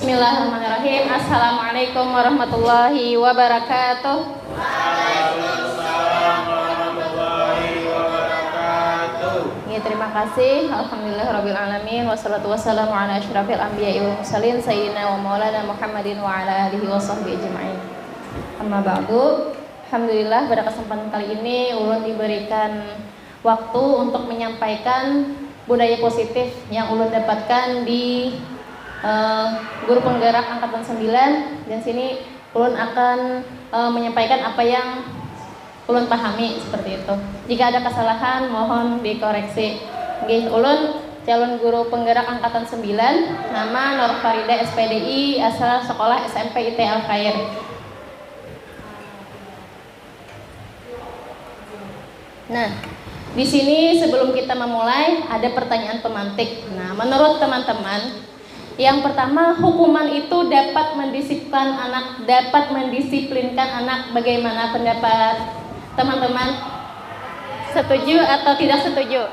Bismillahirrahmanirrahim. Assalamualaikum warahmatullahi wabarakatuh. Waalaikumsalam warahmatullahi wabarakatuh. Ya, terima kasih. Alhamdulillahirabbil alamin wassalatu wassalamu ala asyrafil anbiya'i wal mursalin sayyidina wa maulana Muhammadin wa ala alihi washabbihi ajmain. Amma ba'du. Alhamdulillah pada kesempatan kali ini ulun diberikan waktu untuk menyampaikan budaya positif yang ulun dapatkan di guru penggerak angkatan 9, dan sini ulun akan menyampaikan apa yang ulun pahami seperti itu. Jika ada kesalahan mohon dikoreksi. Nggih, ulun calon guru penggerak angkatan 9, nama Nur Farida SPDI, asal sekolah SMP IT Al Khair. Nah, di sini sebelum kita memulai ada pertanyaan pemantik. Nah, menurut teman-teman, yang pertama, hukuman itu dapat mendisiplinkan anak. Bagaimana pendapat teman-teman? Setuju atau tidak setuju?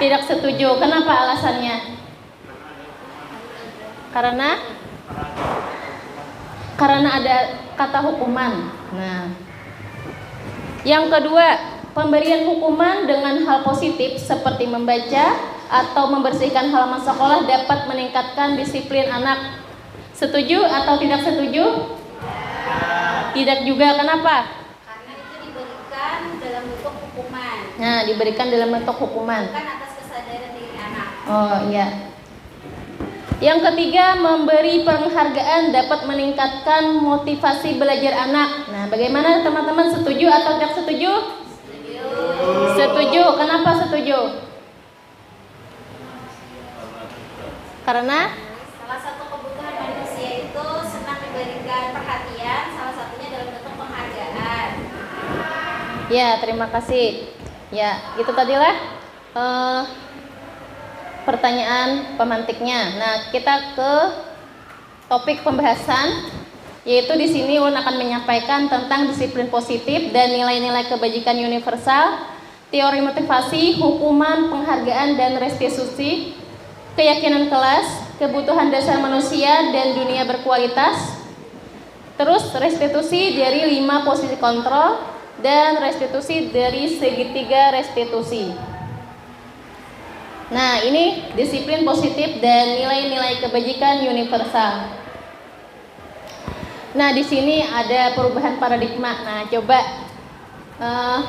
Tidak setuju. Kenapa alasannya? Karena ada kata hukuman. Nah, yang kedua, pemberian hukuman dengan hal positif seperti membaca atau membersihkan halaman sekolah dapat meningkatkan disiplin anak. Setuju atau tidak setuju? Tidak juga. Kenapa? Karena itu diberikan dalam bentuk hukuman. Nah, diberikan dalam bentuk hukuman. Bukan atas kesadaran diri anak. Oh iya. Yang ketiga, memberi penghargaan dapat meningkatkan motivasi belajar anak. Nah, bagaimana teman-teman, setuju atau tidak setuju? Setuju. Setuju. Kenapa setuju? Karena Salah satu kebutuhan manusia itu senang diberikan perhatian, salah satunya dalam bentuk penghargaan. ya, terima kasih. Ya, itu tadilah pertanyaan pemantiknya. Nah, kita ke topik pembahasan, yaitu di sini ulun akan menyampaikan tentang disiplin positif dan nilai-nilai kebajikan universal, teori motivasi, hukuman, penghargaan dan restitusi, keyakinan kelas, kebutuhan dasar manusia dan dunia berkualitas. Terus restitusi dari 5 posisi kontrol dan restitusi dari segitiga restitusi. Nah, ini disiplin positif dan nilai-nilai kebajikan universal. Nah, di sini ada perubahan paradigma. Nah, coba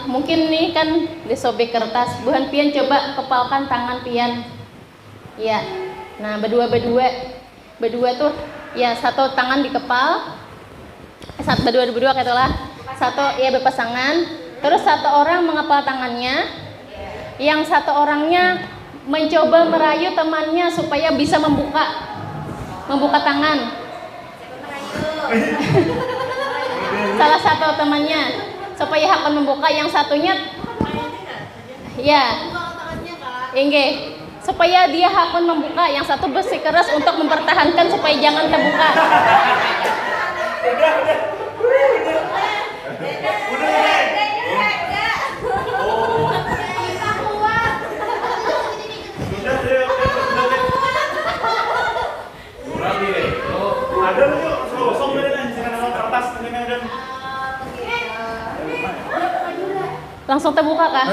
mungkin nih kan disobek kertas. Buhan pian coba kepalkan tangan pian. Ya. Nah, berdua tuh ya, satu tangan dikepal. Berdua katalah. Satu ya berpasangan. Terus satu orang mengepal tangannya. Yang satu orangnya mencoba merayu temannya supaya bisa membuka tangan. Salah satu temannya supaya akan membuka, yang satunya ya inge supaya dia akan membuka, yang satu bersikeras untuk mempertahankan supaya jangan terbuka. Langsung terbuka kah?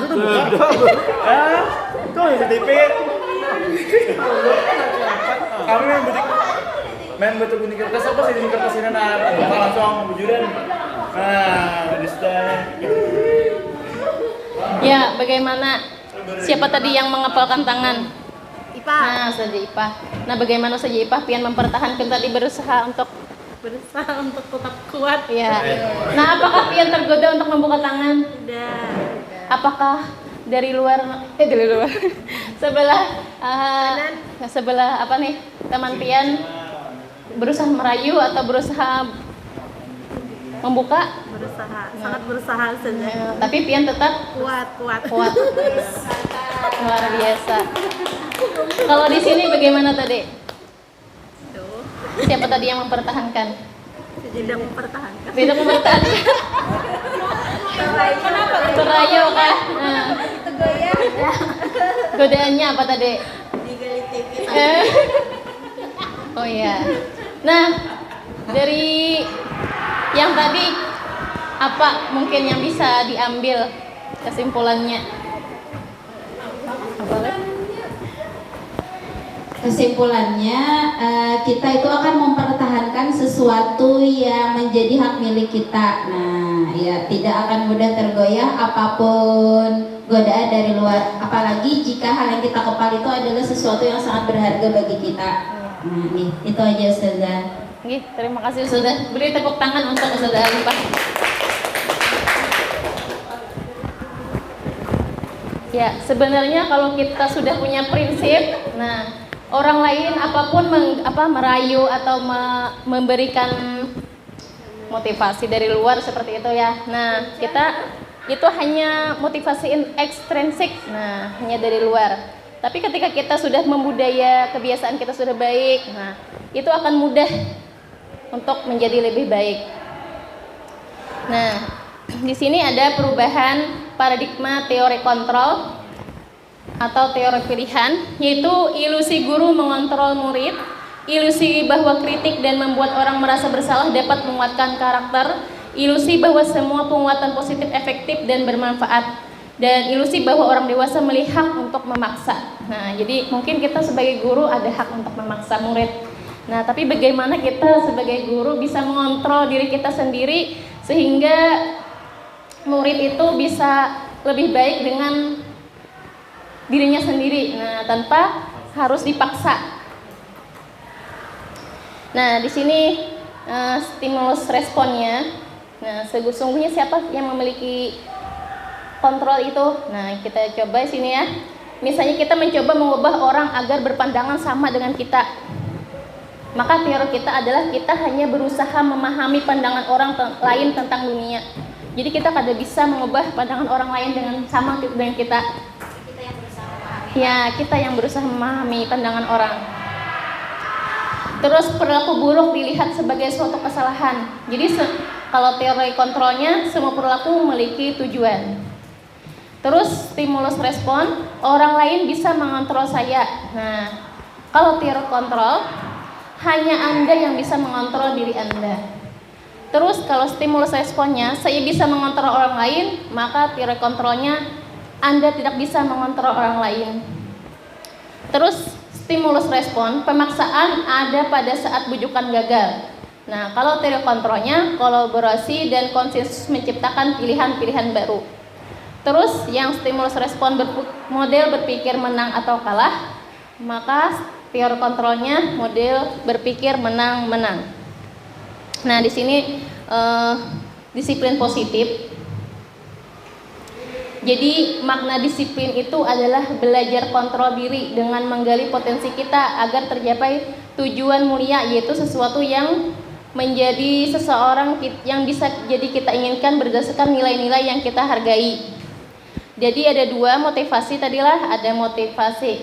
Tuh CCTV. Kami main betul bunyi kertas apa sih, kertas ini langsung bujuran. Nah, Ya, bagaimana? Siapa tadi yang mengepalkan tangan? Ipa. Nah, Ustazah Ipah. Nah, bagaimana Ustazah Ipah pian mempertahankan tadi, berusaha untuk tetap kuat ya. Nah, apakah pian tergoda untuk membuka tangan? Udah. Apakah dari luar sebelah apa nih, teman pian berusaha merayu atau berusaha membuka? Sangat berusaha saja. Tapi pian tetap Kuat. luar biasa. Kalau di sini bagaimana tadi? Siapa tadi yang mempertahankan? Tidak mempertahankan. Tidak mempertahankan. Kenapa? Terayu kah? Nah. Itu goyang. Godaannya apa tadi? Digali TV. Oh iya. Nah, dari yang tadi apa mungkin yang bisa diambil kesimpulannya? Apa lagi? Kesimpulannya, kita itu akan mempertahankan sesuatu yang menjadi hak milik kita. Nah, ya tidak akan mudah tergoyah apapun godaan dari luar. Apalagi jika hal yang kita kepal itu adalah sesuatu yang sangat berharga bagi kita. Nah, nih, itu aja Ustazah. Oke, terima kasih Ustazah. Beri tepuk tangan untuk Ustazah Alifah. Ya, sebenarnya kalau kita sudah punya prinsip, nah orang lain apapun merayu atau memberikan motivasi dari luar seperti itu ya. Nah, kita itu hanya motivasi ekstrinsik, nah hanya dari luar. Tapi ketika kita sudah membudaya, kebiasaan kita sudah baik, nah itu akan mudah untuk menjadi lebih baik. Nah, di sini ada perubahan paradigma teori kontrol atau teori pilihan, yaitu ilusi guru mengontrol murid, ilusi bahwa kritik dan membuat orang merasa bersalah dapat menguatkan karakter, ilusi bahwa semua penguatan positif efektif dan bermanfaat, dan ilusi bahwa orang dewasa melihat untuk memaksa. Nah, jadi mungkin kita sebagai guru ada hak untuk memaksa murid. Nah, tapi bagaimana kita sebagai guru bisa mengontrol diri kita sendiri sehingga murid itu bisa lebih baik dengan dirinya sendiri, nah tanpa harus dipaksa. Nah, di sini stimulus responnya. Nah, sesungguhnya siapa yang memiliki kontrol itu? Nah, kita coba sini ya. Misalnya kita mencoba mengubah orang agar berpandangan sama dengan kita. Maka teori kita adalah kita hanya berusaha memahami pandangan orang lain tentang dunia. Jadi kita kada bisa mengubah pandangan orang lain dengan sama dengan kita. Ya, kita yang berusaha memahami pandangan orang. Terus perilaku buruk dilihat sebagai suatu kesalahan. Jadi kalau teori kontrolnya, semua perilaku memiliki tujuan. Terus stimulus respon, orang lain bisa mengontrol saya. Nah, kalau teori kontrol, hanya Anda yang bisa mengontrol diri Anda. Terus kalau stimulus responnya, saya bisa mengontrol orang lain, maka teori kontrolnya Anda tidak bisa mengontrol orang lain. Terus stimulus respon, pemaksaan ada pada saat bujukan gagal. Nah, kalau teori kontrolnya, kolaborasi dan konsensus menciptakan pilihan-pilihan baru. Terus yang stimulus respon model berpikir menang atau kalah, maka teori kontrolnya model berpikir menang-menang. Nah, di sini disiplin positif. Jadi makna disiplin itu adalah belajar kontrol diri dengan menggali potensi kita agar tercapai tujuan mulia, yaitu sesuatu yang menjadi seseorang yang bisa jadi kita inginkan berdasarkan nilai-nilai yang kita hargai. Jadi ada dua motivasi tadilah, ada motivasi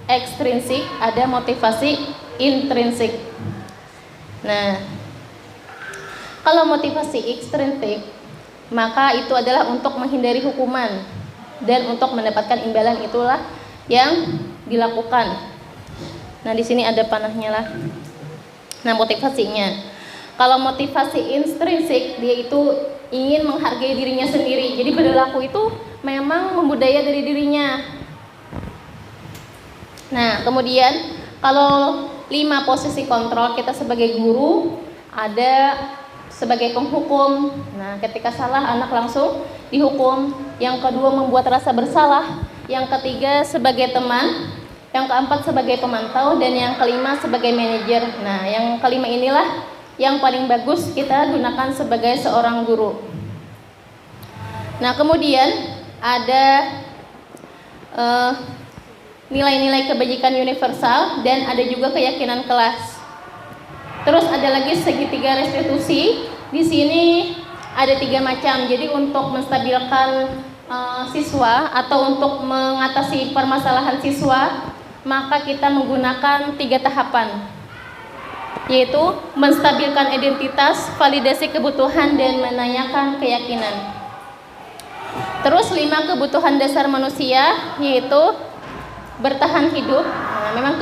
ekstrinsik, ada motivasi intrinsik. Nah, kalau motivasi ekstrinsik, maka itu adalah untuk menghindari hukuman dan untuk mendapatkan imbalan, itulah yang dilakukan. Nah, di sini ada panahnya lah. Nah, motivasinya. Kalau motivasi intrinsik, dia itu ingin menghargai dirinya sendiri. Jadi perilaku itu memang membudaya dari dirinya. Nah, kemudian kalau 5 posisi kontrol kita sebagai guru, ada sebagai penghukum. Nah, ketika salah anak langsung dihukum. Yang kedua membuat rasa bersalah. Yang ketiga sebagai teman. Yang keempat sebagai pemantau, dan yang kelima sebagai manajer. Nah, yang kelima inilah yang paling bagus kita gunakan sebagai seorang guru. Nah, kemudian ada nilai-nilai kebajikan universal dan ada juga keyakinan kelas. Terus ada lagi segitiga restitusi. Di sini ada 3 macam. Jadi untuk menstabilkan siswa atau untuk mengatasi permasalahan siswa, maka kita menggunakan 3 tahapan, yaitu menstabilkan identitas, validasi kebutuhan, dan menanyakan keyakinan. Terus 5 kebutuhan dasar manusia, yaitu bertahan hidup. Nah, memang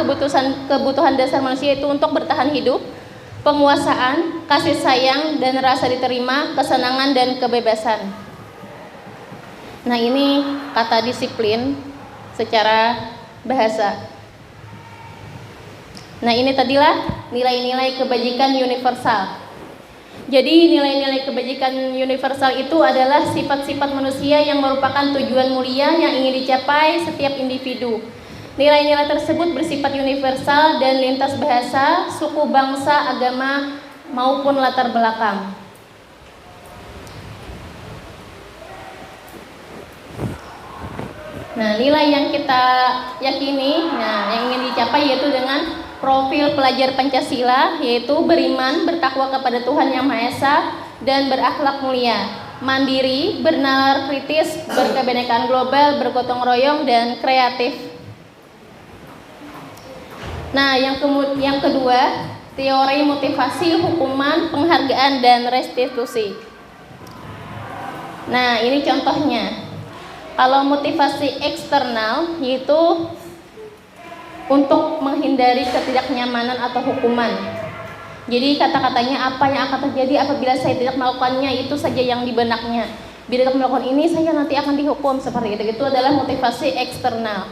kebutuhan dasar manusia itu untuk bertahan hidup, penguasaan, kasih sayang dan rasa diterima, kesenangan dan kebebasan. Nah, ini kata disiplin secara bahasa. Nah, ini tadilah nilai-nilai kebajikan universal. Jadi nilai-nilai kebajikan universal itu adalah sifat-sifat manusia yang merupakan tujuan mulia yang ingin dicapai setiap individu. Nilai-nilai tersebut bersifat universal dan lintas bahasa, suku, bangsa, agama, maupun latar belakang. Nah, nilai yang kita yakini, yang ingin dicapai yaitu dengan profil pelajar Pancasila, yaitu beriman, bertakwa kepada Tuhan Yang Maha Esa, dan berakhlak mulia, mandiri, bernalar kritis, berkebinekaan global, bergotong royong, dan kreatif. Nah, yang kedua, teori motivasi, hukuman, penghargaan, dan restitusi. Nah, ini contohnya. Kalau motivasi eksternal, yaitu untuk menghindari ketidaknyamanan atau hukuman. Jadi kata-katanya apa yang akan terjadi apabila saya tidak melakukannya, itu saja yang di benaknya. Bila tidak melakukan ini, saya nanti akan dihukum, seperti itu. Itu adalah motivasi eksternal.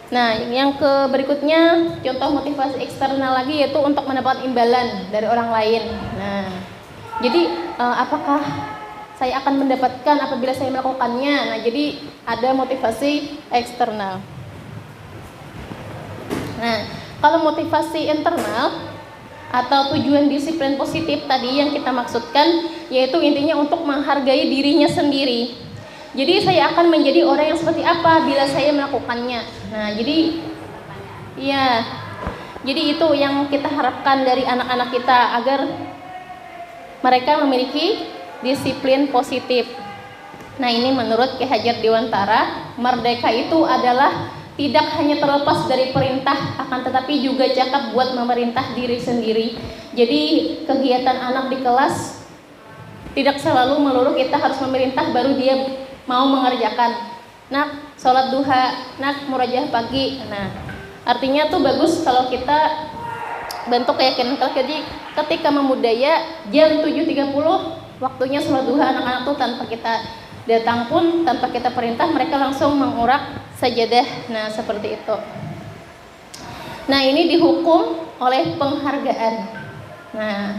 Nah, yang berikutnya, contoh motivasi eksternal lagi yaitu untuk mendapat imbalan dari orang lain. Nah, jadi apakah saya akan mendapatkan apabila saya melakukannya? Nah, jadi ada motivasi eksternal. Nah, kalau motivasi internal atau tujuan disiplin positif tadi yang kita maksudkan, yaitu intinya untuk menghargai dirinya sendiri. Jadi saya akan menjadi orang yang seperti apa bila saya melakukannya. Nah, jadi itu yang kita harapkan dari anak-anak kita, agar mereka memiliki disiplin positif. Nah, ini menurut Ki Hajar Dewantara, merdeka itu adalah tidak hanya terlepas dari perintah, akan tetapi juga cakap buat memerintah diri sendiri. Jadi kegiatan anak di kelas tidak selalu melulu kita harus memerintah baru dia mau mengerjakan. Nak, sholat duha, nak, murajaah pagi. Nah, artinya tuh bagus kalau kita bentuk keyakinan. Jadi ketika memudaya jam 7.30 waktunya sholat duha, anak-anak tuh tanpa kita datang pun, tanpa kita perintah, mereka langsung mengurak sajadah. Nah, seperti itu. Nah, ini dihukum oleh penghargaan. Nah,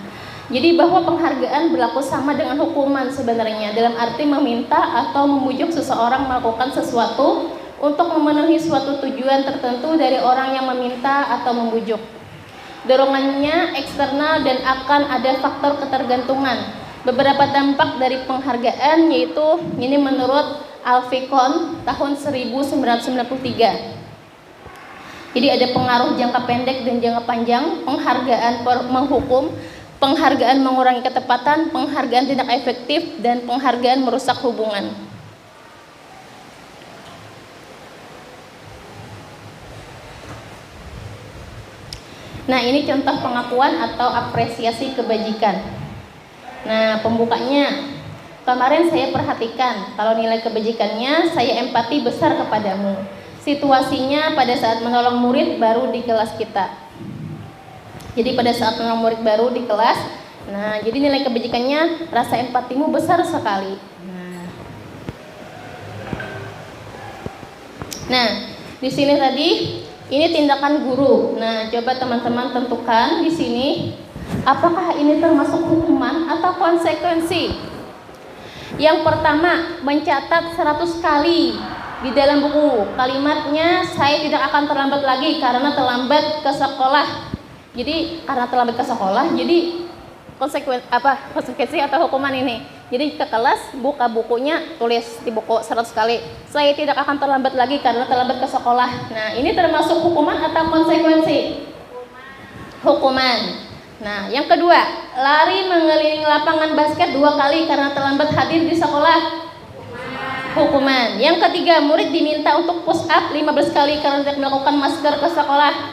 jadi bahwa penghargaan berlaku sama dengan hukuman sebenarnya, dalam arti meminta atau memujuk seseorang melakukan sesuatu untuk memenuhi suatu tujuan tertentu dari orang yang meminta atau membujuk. Dorongannya eksternal dan akan ada faktor ketergantungan. Beberapa dampak dari penghargaan yaitu ini menurut Alfikon tahun 1993. Jadi ada pengaruh jangka pendek dan jangka panjang. Penghargaan menghukum, penghargaan mengurangi ketepatan, penghargaan tidak efektif, dan penghargaan merusak hubungan. Nah, ini contoh pengakuan atau apresiasi kebajikan. Nah, pembukanya, kemarin saya perhatikan kalau nilai kebajikannya, saya empati besar kepadamu. Situasinya pada saat menolong murid baru di kelas kita. Jadi pada saat menolong murid baru di kelas, nah jadi nilai kebajikannya, rasa empatimu besar sekali. Nah, di sini tadi ini tindakan guru. Nah, coba teman-teman tentukan di sini, apakah ini termasuk hukuman atau konsekuensi? Yang pertama, mencatat 100 kali di dalam buku kalimatnya, saya tidak akan terlambat lagi karena terlambat ke sekolah. Jadi karena terlambat ke sekolah, jadi konsekuensi atau hukuman ini. Jadi ke kelas, buka bukunya, tulis di buku 100 kali, saya tidak akan terlambat lagi karena terlambat ke sekolah. Nah, ini termasuk hukuman atau konsekuensi? Hukuman. Nah, yang kedua, lari mengelilingi lapangan basket 2 kali karena terlambat hadir di sekolah. Hukuman. Yang ketiga, murid diminta untuk push up 15 kali karena tidak melakukan masker ke sekolah.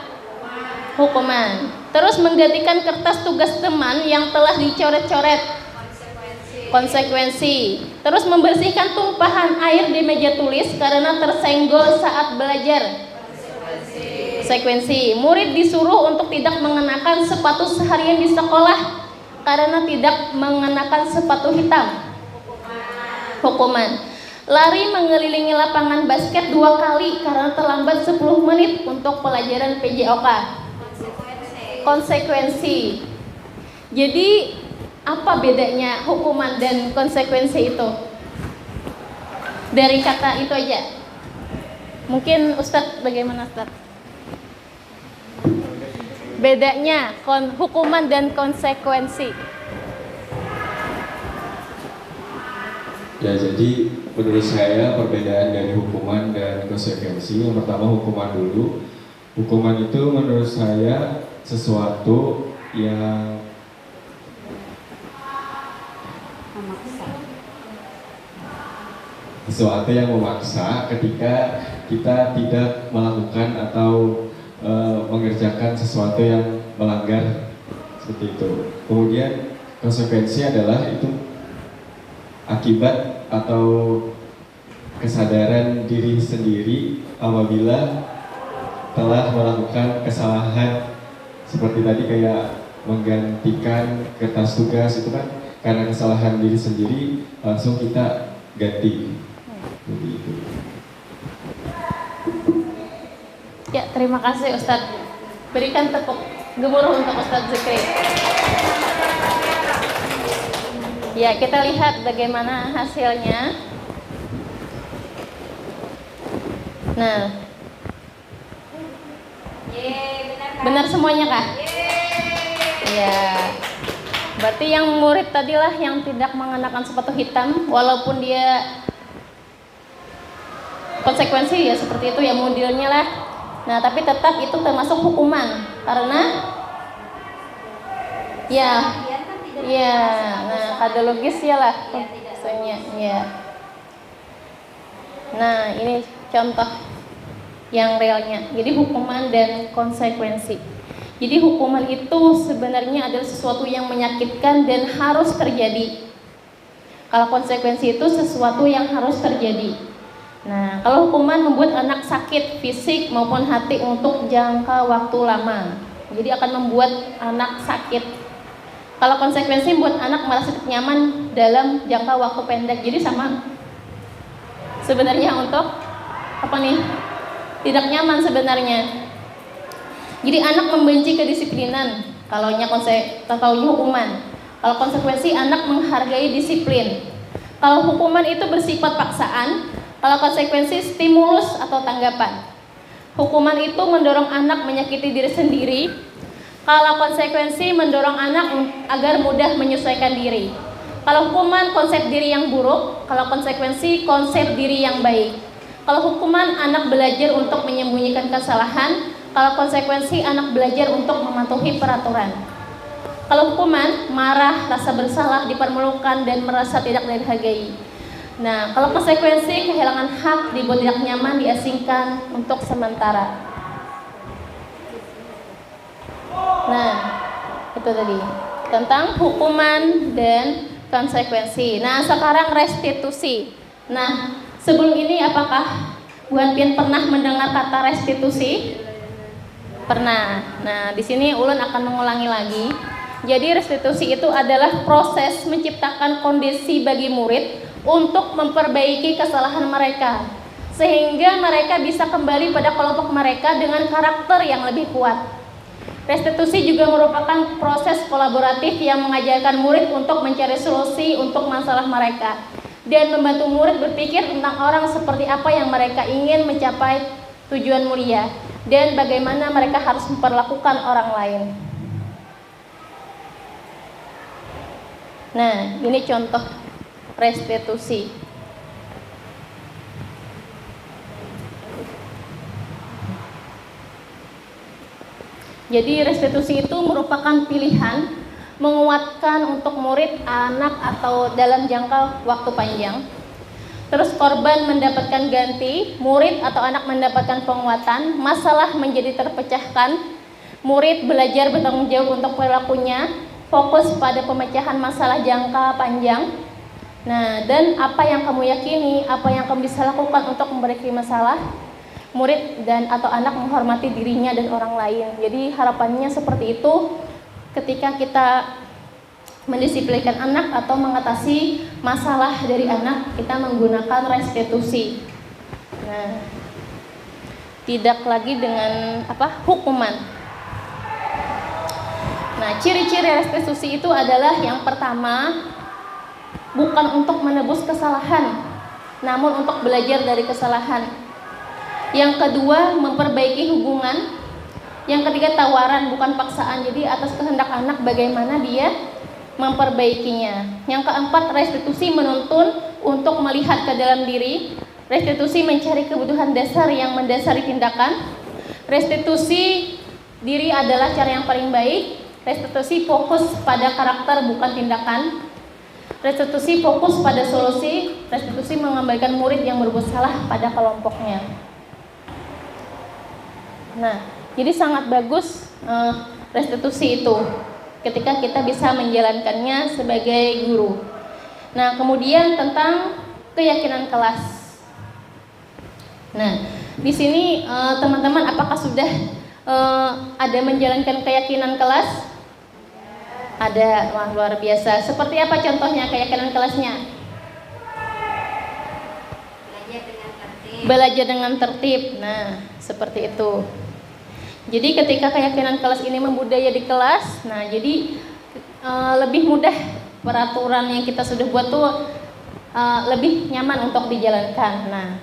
Hukuman. Terus menggantikan kertas tugas teman yang telah dicoret-coret. Konsekuensi. Terus membersihkan tumpahan air di meja tulis karena tersenggol saat belajar. Konsekuensi, murid disuruh untuk tidak mengenakan sepatu seharian di sekolah karena tidak mengenakan sepatu hitam. Hukuman, lari mengelilingi lapangan basket 2 kali karena terlambat 10 menit untuk pelajaran PJOK. Konsekuensi, jadi apa bedanya hukuman dan konsekuensi itu? Dari kata itu aja. Mungkin Ustadz, bagaimana Ustadz? Bedanya hukuman dan konsekuensi. Ya, jadi menurut saya perbedaan dari hukuman dan konsekuensi, yang pertama hukuman dulu. Hukuman itu menurut saya sesuatu yang memaksa ketika kita tidak melakukan atau mengerjakan sesuatu yang melanggar, seperti itu. Kemudian konsekuensi adalah itu akibat atau kesadaran diri sendiri apabila telah melakukan kesalahan, seperti tadi kayak menggantikan kertas tugas, itu kan karena kesalahan diri sendiri langsung kita ganti. Jadi itu. Ya, terima kasih Ustadz. Berikan tepuk gemuruh untuk Ustadz Zikri. Ya, kita lihat bagaimana hasilnya. Nah, benar semuanya kah? Ya, berarti yang murid tadilah yang tidak mengenakan sepatu hitam, walaupun dia konsekuensi ya seperti itu ya modelnya lah. Nah, tapi tetap itu termasuk hukuman karena ya, nah kadologis ya lah maksudnya ya. Nah, ini contoh yang realnya. Jadi hukuman dan konsekuensi. Jadi hukuman itu sebenarnya adalah sesuatu yang menyakitkan dan harus terjadi. Kalau konsekuensi itu sesuatu yang harus terjadi. Nah, kalau hukuman membuat anak sakit fisik maupun hati untuk jangka waktu lama, jadi akan membuat anak sakit. Kalau konsekuensi membuat anak merasa nyaman dalam jangka waktu pendek, jadi sama. Sebenarnya untuk apa nih? Tidak nyaman sebenarnya. Jadi anak membenci kedisiplinan. Kalaunya hukuman. Kalau konsekuensi anak menghargai disiplin. Kalau hukuman itu bersifat paksaan. Kalau konsekuensi stimulus atau tanggapan. Hukuman itu mendorong anak menyakiti diri sendiri. Kalau konsekuensi mendorong anak agar mudah menyesuaikan diri. Kalau hukuman konsep diri yang buruk, kalau konsekuensi konsep diri yang baik. Kalau hukuman anak belajar untuk menyembunyikan kesalahan, kalau konsekuensi anak belajar untuk mematuhi peraturan. Kalau hukuman marah, rasa bersalah, dipermalukan dan merasa tidak dihargai. Nah, kalau konsekuensi kehilangan hak, dibuat tidak nyaman, diasingkan untuk sementara. Nah, itu tadi tentang hukuman dan konsekuensi. Nah, sekarang restitusi. Nah, sebelum ini apakah Bu Hanpin pernah mendengar kata restitusi? Pernah. Nah, di sini Ulun akan mengulangi lagi. Jadi restitusi itu adalah proses menciptakan kondisi bagi murid untuk memperbaiki kesalahan mereka, sehingga mereka bisa kembali pada kelompok mereka dengan karakter yang lebih kuat. Restitusi juga merupakan proses kolaboratif yang mengajarkan murid untuk mencari solusi untuk masalah mereka dan membantu murid berpikir tentang orang seperti apa yang mereka ingin mencapai tujuan mulia dan bagaimana mereka harus memperlakukan orang lain. Nah, ini contoh restitusi. Jadi restitusi itu merupakan pilihan menguatkan untuk murid, anak atau dalam jangka waktu panjang. Terus korban mendapatkan ganti, murid atau anak mendapatkan penguatan, masalah menjadi terpecahkan, murid belajar bertanggung jawab untuk perilakunya, fokus pada pemecahan masalah jangka panjang. Nah, dan apa yang kamu yakini, apa yang kamu bisa lakukan untuk memperbaiki masalah. murid dan atau anak menghormati dirinya dan orang lain. Jadi harapannya seperti itu ketika kita mendisiplinkan anak atau mengatasi masalah dari anak, kita menggunakan restitusi. Nah, tidak lagi dengan hukuman. Nah, ciri-ciri restitusi itu adalah yang pertama, bukan untuk menebus kesalahan, namun untuk belajar dari kesalahan. Yang kedua, memperbaiki hubungan. Yang ketiga, tawaran bukan paksaan. Jadi atas kehendak anak bagaimana dia memperbaikinya. Yang keempat, restitusi menuntun untuk melihat ke dalam diri. Restitusi mencari kebutuhan dasar yang mendasari tindakan. Restitusi diri adalah cara yang paling baik. Restitusi fokus pada karakter bukan tindakan. Restitusi fokus pada solusi. Restitusi mengembalikan murid yang berbuat salah pada kelompoknya. Nah, jadi sangat bagus restitusi itu ketika kita bisa menjalankannya sebagai guru. Nah, kemudian tentang keyakinan kelas. Nah, di sini teman-teman apakah sudah ada menjalankan keyakinan kelas? Ada, wah luar biasa. Seperti apa contohnya keyakinan kelasnya? Belajar dengan tertib. Nah, seperti itu. Jadi ketika keyakinan kelas ini membudaya di kelas, nah jadi lebih mudah peraturan yang kita sudah buat tuh lebih nyaman untuk dijalankan. Nah,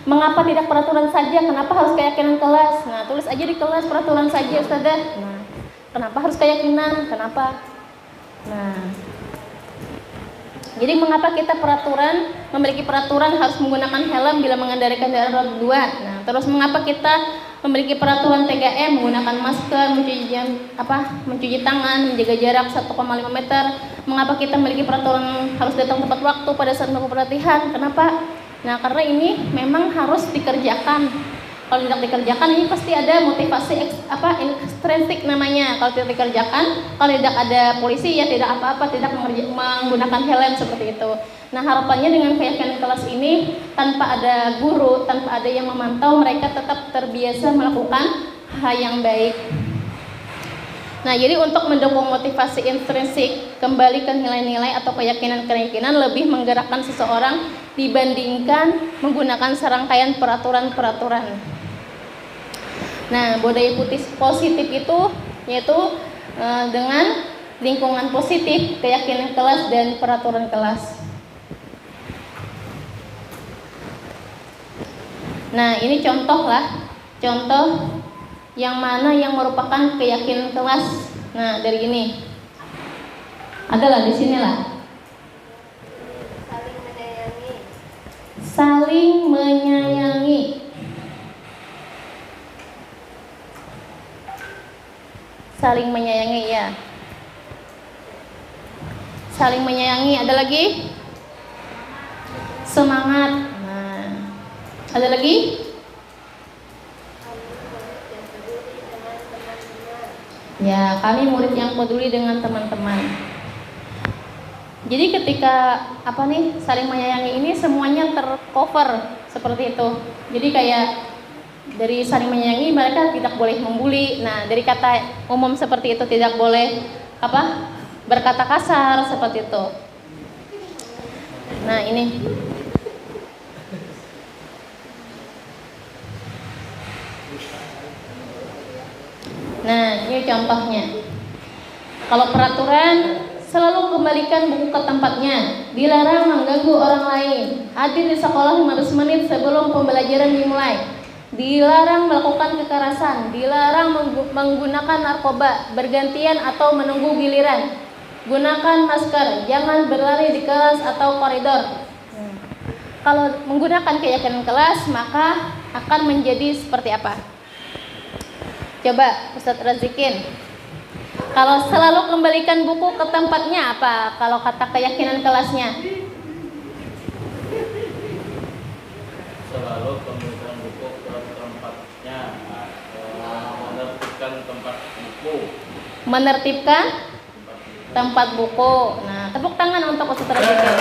mengapa tidak peraturan saja? Kenapa harus keyakinan kelas? Nah, tulis aja di kelas peraturan saja, Ustazah. Nah, kenapa harus keyakinan? Kenapa? Nah, jadi mengapa kita memiliki peraturan harus menggunakan helm bila mengendarai kendaraan roda 2? Nah, terus mengapa kita memiliki peraturan 3M, menggunakan masker, mencuci tangan, menjaga jarak 1,5 meter? Mengapa kita memiliki peraturan harus datang tepat waktu pada saat melakukan pelatihan? Kenapa? Nah, karena ini memang harus dikerjakan. Kalau tidak dikerjakan ini pasti ada motivasi intrinsik namanya. Kalau tidak dikerjakan, kalau tidak ada polisi ya tidak apa-apa, tidak menggunakan helm seperti itu. Nah, harapannya dengan keyakinan kelas ini tanpa ada guru, tanpa ada yang memantau, mereka tetap terbiasa melakukan hal yang baik. Nah, jadi untuk mendukung motivasi intrinsik, kembali ke nilai-nilai atau keyakinan-keyakinan lebih menggerakkan seseorang dibandingkan menggunakan serangkaian peraturan-peraturan. Nah, budaya positif itu yaitu dengan lingkungan positif, keyakinan kelas dan peraturan kelas. Nah, ini contoh yang mana yang merupakan keyakinan kelas. Nah, dari ini adalah di sinilah. Saling menyayangi. Saling menyayangi ya. Saling menyayangi. Ada lagi? Semangat. Nah, ada lagi? Ya, kami murid yang peduli dengan teman-teman. Jadi ketika saling menyayangi ini semuanya tercover seperti itu. Jadi kayak dari saling menyayangi mereka tidak boleh membuli. Nah, dari kata umum seperti itu tidak boleh berkata kasar seperti itu. Nah, ini. Nah, ini contohnya. Kalau peraturan, selalu kembalikan buku ke tempatnya. Dilarang mengganggu orang lain. Hadir di sekolah 15 menit sebelum pembelajaran dimulai. Dilarang melakukan kekerasan. Dilarang menggunakan narkoba bergantian atau menunggu giliran. Gunakan masker. Jangan berlari di kelas atau koridor. Kalau menggunakan keyakinan kelas, maka akan menjadi seperti apa? Coba Ustadz Razikin. Kalau selalu kembalikan buku ke tempatnya apa? Kalau kata keyakinan kelasnya? Selalu kembalikan buku ke tempatnya. Menertibkan tempat buku. Menertibkan tempat buku. Nah, tepuk tangan untuk Ustadz Razikin.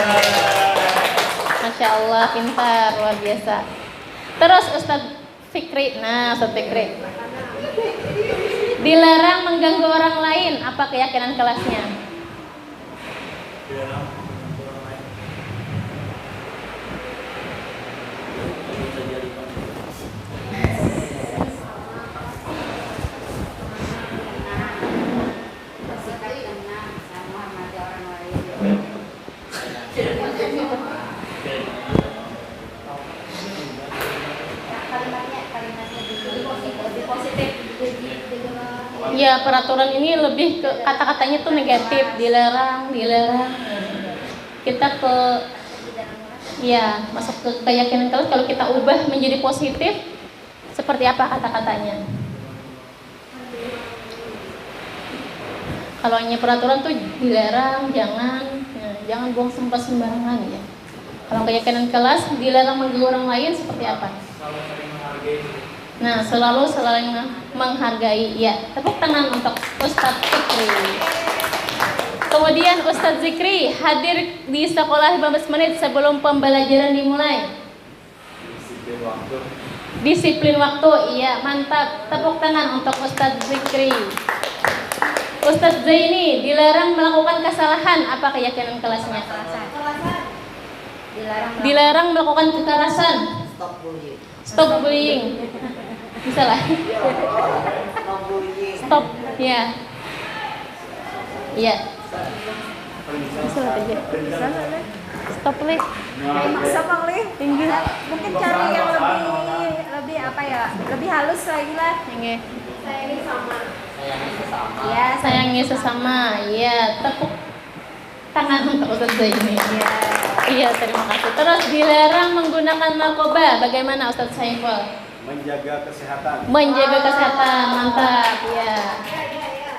Masya Allah, pintar, luar biasa. Terus Ustadz Fikri. Nah, Ustaz Fikri. Dilarang mengganggu orang lain, apa keyakinan kelasnya? Ya, peraturan ini lebih ke kata-katanya tuh negatif, dilarang. Kita ke ya masuk ke keyakinan kelas. Kalau kita ubah menjadi positif, seperti apa kata-katanya? Kalau hanya peraturan tuh dilarang, jangan buang sampah sembarangan ya. Kalau keyakinan kelas, dilarang mengganggu orang lain, seperti apa? Nah, selalu saling menghargai. Ya, tepuk tangan untuk Ustadz Zikri. Kemudian Ustadz Zikri hadir di sekolah 15 menit sebelum pembelajaran dimulai. Disiplin waktu, iya, mantap. Tepuk tangan untuk Ustadz Zikri. Ustadz Zaini dilarang melakukan kesalahan, apa keyakinan kelasnya? Dilarang melakukan kekerasan. Stop bullying. Bisa lah. Stop, ya. Iya. Bisa lah aja. Stop, Le. Maksa Bang Le. Tinggi. Mungkin cari yang lebih apa ya? Lebih halus lagi lah. Tinggi. Ya, Sayangi sesama. Iya, tepuk tangan untuk Ustadz Zaini. Iya, terima kasih. Terus dilarang menggunakan narkoba. Bagaimana Ustadz Saiful? Menjaga kesehatan. Menjaga kesehatan, mantap. Ya.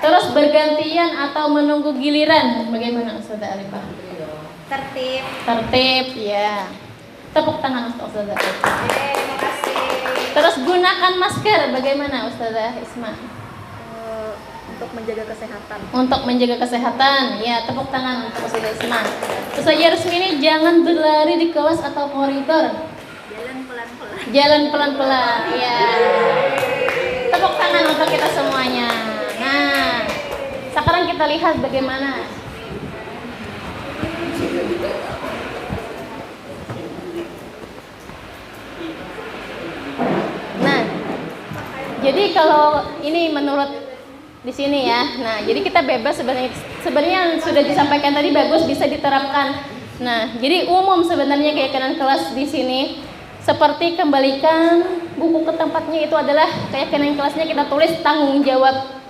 Terus bergantian atau menunggu giliran. Bagaimana Ustazah Arifah? tertib. Tertib, ya. Tepuk tangan untuk Ustazah Arifah. Terima kasih. Terus gunakan masker. Bagaimana Ustazah Isma? Untuk menjaga kesehatan. Untuk menjaga kesehatan, ya, tepuk tangan untuk Ustazah Isma. Ustazah Rusmini jangan berlari di kelas atau koridor. Jalan pelan-pelan, ya. Tepuk tangan untuk kita semuanya. Nah, sekarang kita lihat bagaimana. Nah, jadi kalau ini menurut di sini ya. Nah, jadi kita bebas sebenarnya sudah disampaikan tadi bagus, bisa diterapkan. Nah, jadi umum sebenarnya keyakinan kelas di sini. Seperti kembalikan buku ke tempatnya, itu adalah keyakinan kelasnya, kita tulis tanggung jawab.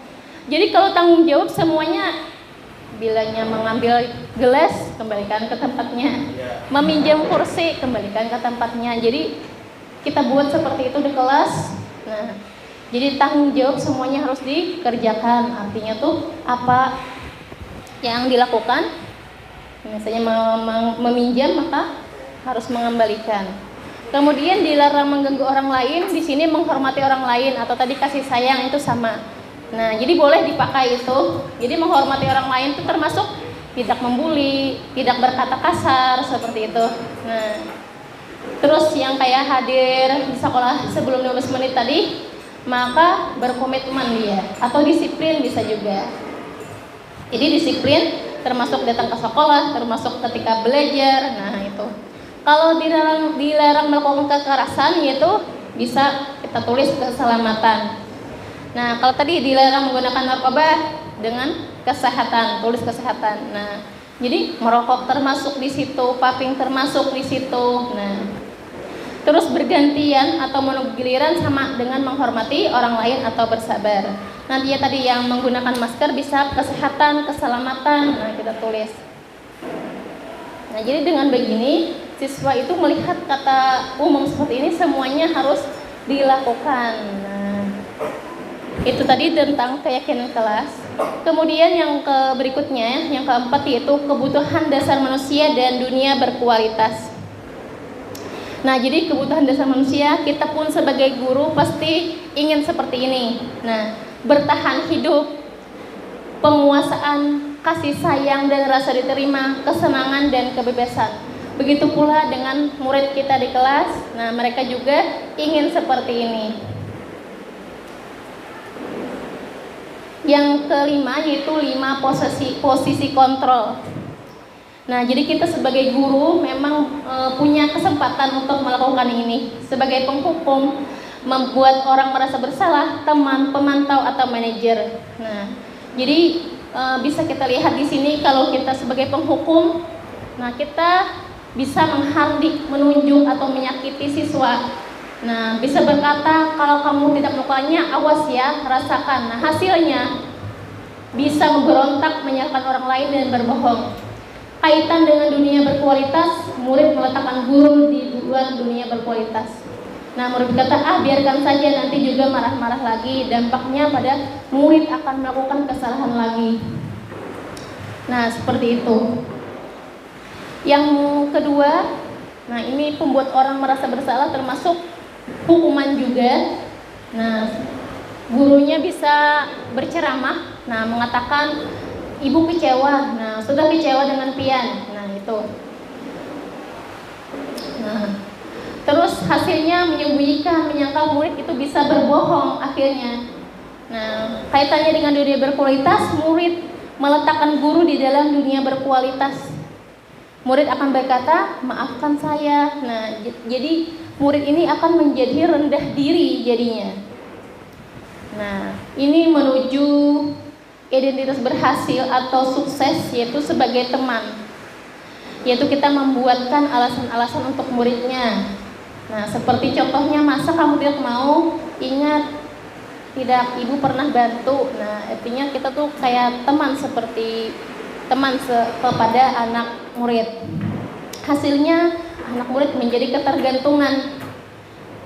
Jadi kalau tanggung jawab semuanya, bilanya mengambil gelas, kembalikan ke tempatnya. Meminjam kursi, kembalikan ke tempatnya. Jadi kita buat seperti itu di kelas. Nah, jadi tanggung jawab semuanya harus dikerjakan. Artinya tuh apa yang dilakukan, misalnya meminjam maka harus mengembalikan. Kemudian dilarang mengganggu orang lain, di sini menghormati orang lain atau tadi kasih sayang itu sama. Nah, jadi boleh dipakai itu. Jadi menghormati orang lain itu termasuk tidak membuli, tidak berkata kasar seperti itu. Nah, terus yang kayak hadir di sekolah sebelum 15 menit tadi, maka berkomitmen dia atau disiplin bisa juga. Jadi disiplin termasuk datang ke sekolah, termasuk ketika belajar. Nah, itu. Kalau dilarang melakukan kekerasan, yaitu bisa kita tulis keselamatan. Nah, kalau tadi dilarang menggunakan narkoba dengan kesehatan, tulis kesehatan. Nah, jadi merokok termasuk di situ, vaping termasuk di situ. Nah, terus bergantian atau menunggu giliran sama dengan menghormati orang lain atau bersabar. Nanti ya tadi yang menggunakan masker bisa kesehatan, keselamatan. Nah, kita tulis. Nah, jadi dengan begini siswa itu melihat kata umum seperti ini semuanya harus dilakukan. Nah, itu tadi tentang keyakinan kelas. Kemudian yang berikutnya, yang keempat, yaitu kebutuhan dasar manusia dan dunia berkualitas. Nah, jadi kebutuhan dasar manusia, kita pun sebagai guru pasti ingin seperti ini. Nah, bertahan hidup, penguasaan, kasih sayang dan rasa diterima, kesenangan dan kebebasan. Begitu pula dengan murid kita di kelas. Nah, mereka juga ingin seperti ini. Yang kelima yaitu 5 posisi kontrol. Nah, jadi kita sebagai guru memang punya kesempatan untuk melakukan ini. Sebagai penghukum, membuat orang merasa bersalah, teman, pemantau atau manajer. Nah, jadi bisa kita lihat di sini kalau kita sebagai penghukum, nah kita bisa menghardik, menunjuk atau menyakiti siswa. Nah, bisa berkata kalau kamu tidak melakukannya, awas ya, rasakan. Nah, hasilnya bisa memberontak, menyalahkan orang lain dan berbohong. Kaitan dengan dunia berkualitas, murid meletakkan guru di luar dunia berkualitas. Nah, murid berkata, biarkan saja, nanti juga marah-marah lagi. Dampaknya pada murid akan melakukan kesalahan lagi. Nah, seperti itu. Yang kedua, nah ini pembuat orang merasa bersalah termasuk hukuman juga. Nah, gurunya bisa berceramah, nah mengatakan ibu kecewa, nah sudah kecewa dengan pian, nah itu. Nah, terus hasilnya menyembunyikan, menyangkal murid itu bisa berbohong akhirnya. Nah, kaitannya dengan dunia berkualitas, murid meletakkan guru di dalam dunia berkualitas. Murid akan berkata, maafkan saya. Nah, jadi murid ini akan menjadi rendah diri jadinya. Nah, ini menuju identitas berhasil atau sukses, yaitu sebagai teman. Yaitu kita membuatkan alasan-alasan untuk muridnya. Nah, seperti contohnya, masa kamu tidak mau? Ingat, tidak, ibu pernah bantu. Nah, artinya kita tuh kayak teman, seperti teman kepada anak murid. Hasilnya anak murid menjadi ketergantungan.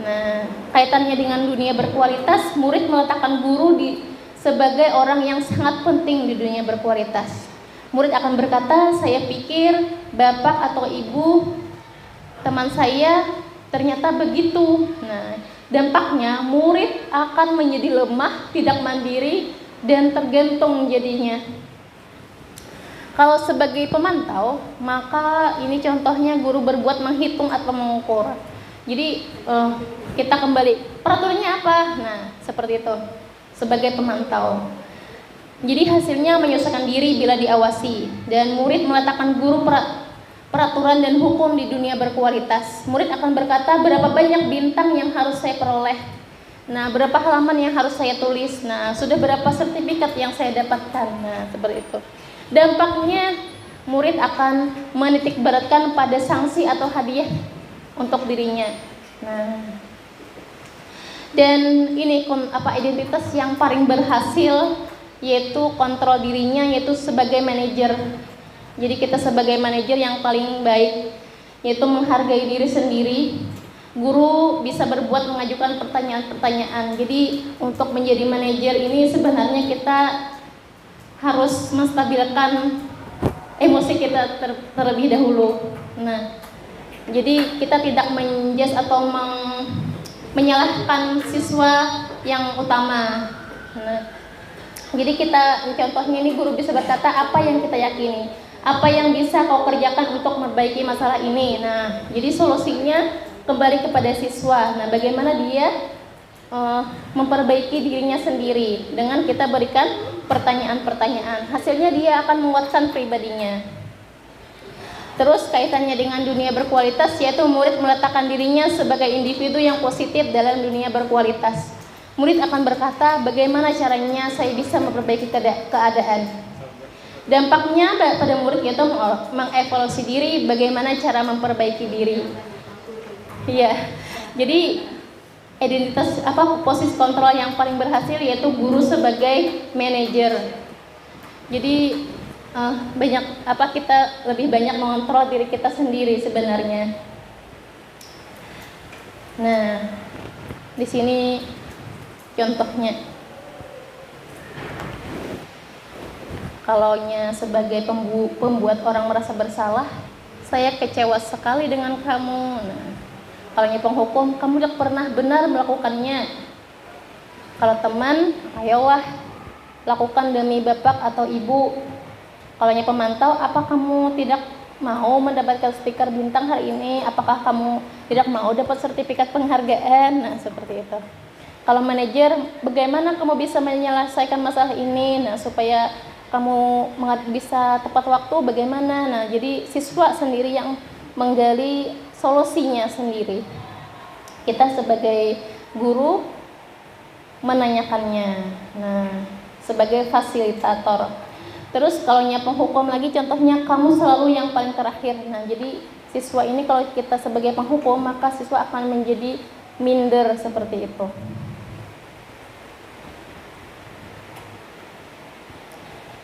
Nah, kaitannya dengan dunia berkualitas, murid meletakkan guru sebagai orang yang sangat penting di dunia berkualitas. Murid akan berkata, saya pikir bapak atau ibu teman saya ternyata begitu. Nah, dampaknya murid akan menjadi lemah, tidak mandiri, dan tergantung jadinya. Kalau sebagai pemantau, maka ini contohnya guru berbuat menghitung atau mengukur. Jadi kita kembali, peraturannya apa? Nah, seperti itu. Sebagai pemantau. Jadi hasilnya menyusahkan diri bila diawasi. Dan murid meletakkan guru peraturan dan hukum di dunia berkualitas. Murid akan berkata, berapa banyak bintang yang harus saya peroleh? Nah, berapa halaman yang harus saya tulis? Nah, sudah berapa sertifikat yang saya dapatkan? Nah, seperti itu. Dampaknya murid akan menitik beratkan pada sanksi atau hadiah untuk dirinya. Nah, dan ini identitas yang paling berhasil, yaitu kontrol dirinya, yaitu sebagai manajer. Jadi kita sebagai manajer yang paling baik, yaitu menghargai diri sendiri. Guru bisa berbuat mengajukan pertanyaan-pertanyaan. Jadi untuk menjadi manajer ini sebenarnya kita harus menstabilkan emosi kita terlebih dahulu. Nah, jadi kita tidak menjudge atau menyalahkan siswa yang utama. Nah, jadi kita contohnya ini guru bisa berkata, apa yang kita yakini, apa yang bisa kau kerjakan untuk memperbaiki masalah ini. Nah, jadi solusinya kembali kepada siswa. Nah, bagaimana dia memperbaiki dirinya sendiri dengan kita berikan pertanyaan-pertanyaan. Hasilnya dia akan menguatkan pribadinya. Terus kaitannya dengan dunia berkualitas, yaitu murid meletakkan dirinya sebagai individu yang positif dalam dunia berkualitas. Murid akan berkata, bagaimana caranya saya bisa memperbaiki keadaan. Dampaknya pada murid yaitu mengevaluasi diri, bagaimana cara memperbaiki diri. Iya. Jadi identitas posisi kontrol yang paling berhasil yaitu guru sebagai manajer. Jadi kita lebih banyak mengontrol diri kita sendiri sebenarnya. Nah, di sini contohnya. Kalaunya sebagai pembuat orang merasa bersalah, saya kecewa sekali dengan kamu. Nah, kalaunya penghukum, kamu tidak pernah benar melakukannya. Kalau teman, ayolah lakukan demi bapak atau ibu. Kalaunya pemantau, apa kamu tidak mau mendapatkan stiker bintang hari ini? Apakah kamu tidak mau dapat sertifikat penghargaan? Nah, seperti itu. Kalau manajer, bagaimana kamu bisa menyelesaikan masalah ini? Nah, supaya kamu bisa tepat waktu, bagaimana? Nah, jadi siswa sendiri yang menggali solusinya sendiri. Kita sebagai guru menanyakannya. Nah, sebagai fasilitator. Terus kalau penghukum lagi, contohnya kamu selalu yang paling terakhir. Nah, jadi siswa ini kalau kita sebagai penghukum, maka siswa akan menjadi minder seperti itu.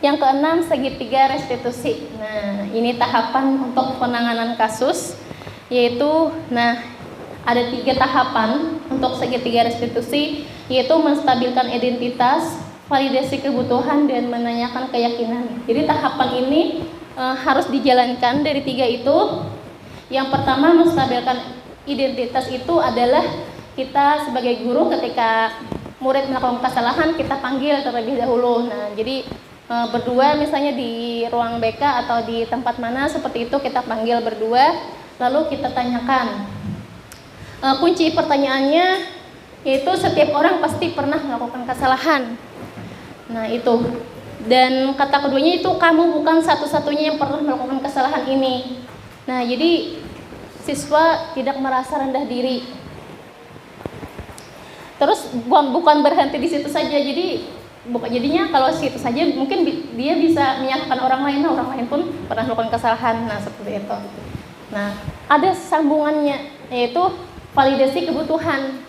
Yang keenam, segitiga restitusi. Nah, ini tahapan untuk penanganan kasus, yaitu, ada 3 tahapan untuk segitiga restitusi, yaitu menstabilkan identitas, validasi kebutuhan, dan menanyakan keyakinan. Jadi tahapan ini harus dijalankan dari 3 itu. Yang pertama, menstabilkan identitas itu adalah kita sebagai guru ketika murid melakukan kesalahan, kita panggil terlebih dahulu. Nah, jadi berdua misalnya di ruang BK atau di tempat mana seperti itu, kita panggil berdua, lalu kita tanyakan. Kunci pertanyaannya yaitu setiap orang pasti pernah melakukan kesalahan. Nah, itu. Dan kata keduanya itu, kamu bukan satu-satunya yang pernah melakukan kesalahan ini. Nah, jadi siswa tidak merasa rendah diri. Terus bukan berhenti di situ saja. Jadinya kalau situ saja mungkin dia bisa menyalahkan orang lain. Nah, orang lain pun pernah melakukan kesalahan. Nah, seperti itu. Nah, ada sambungannya, yaitu validasi kebutuhan.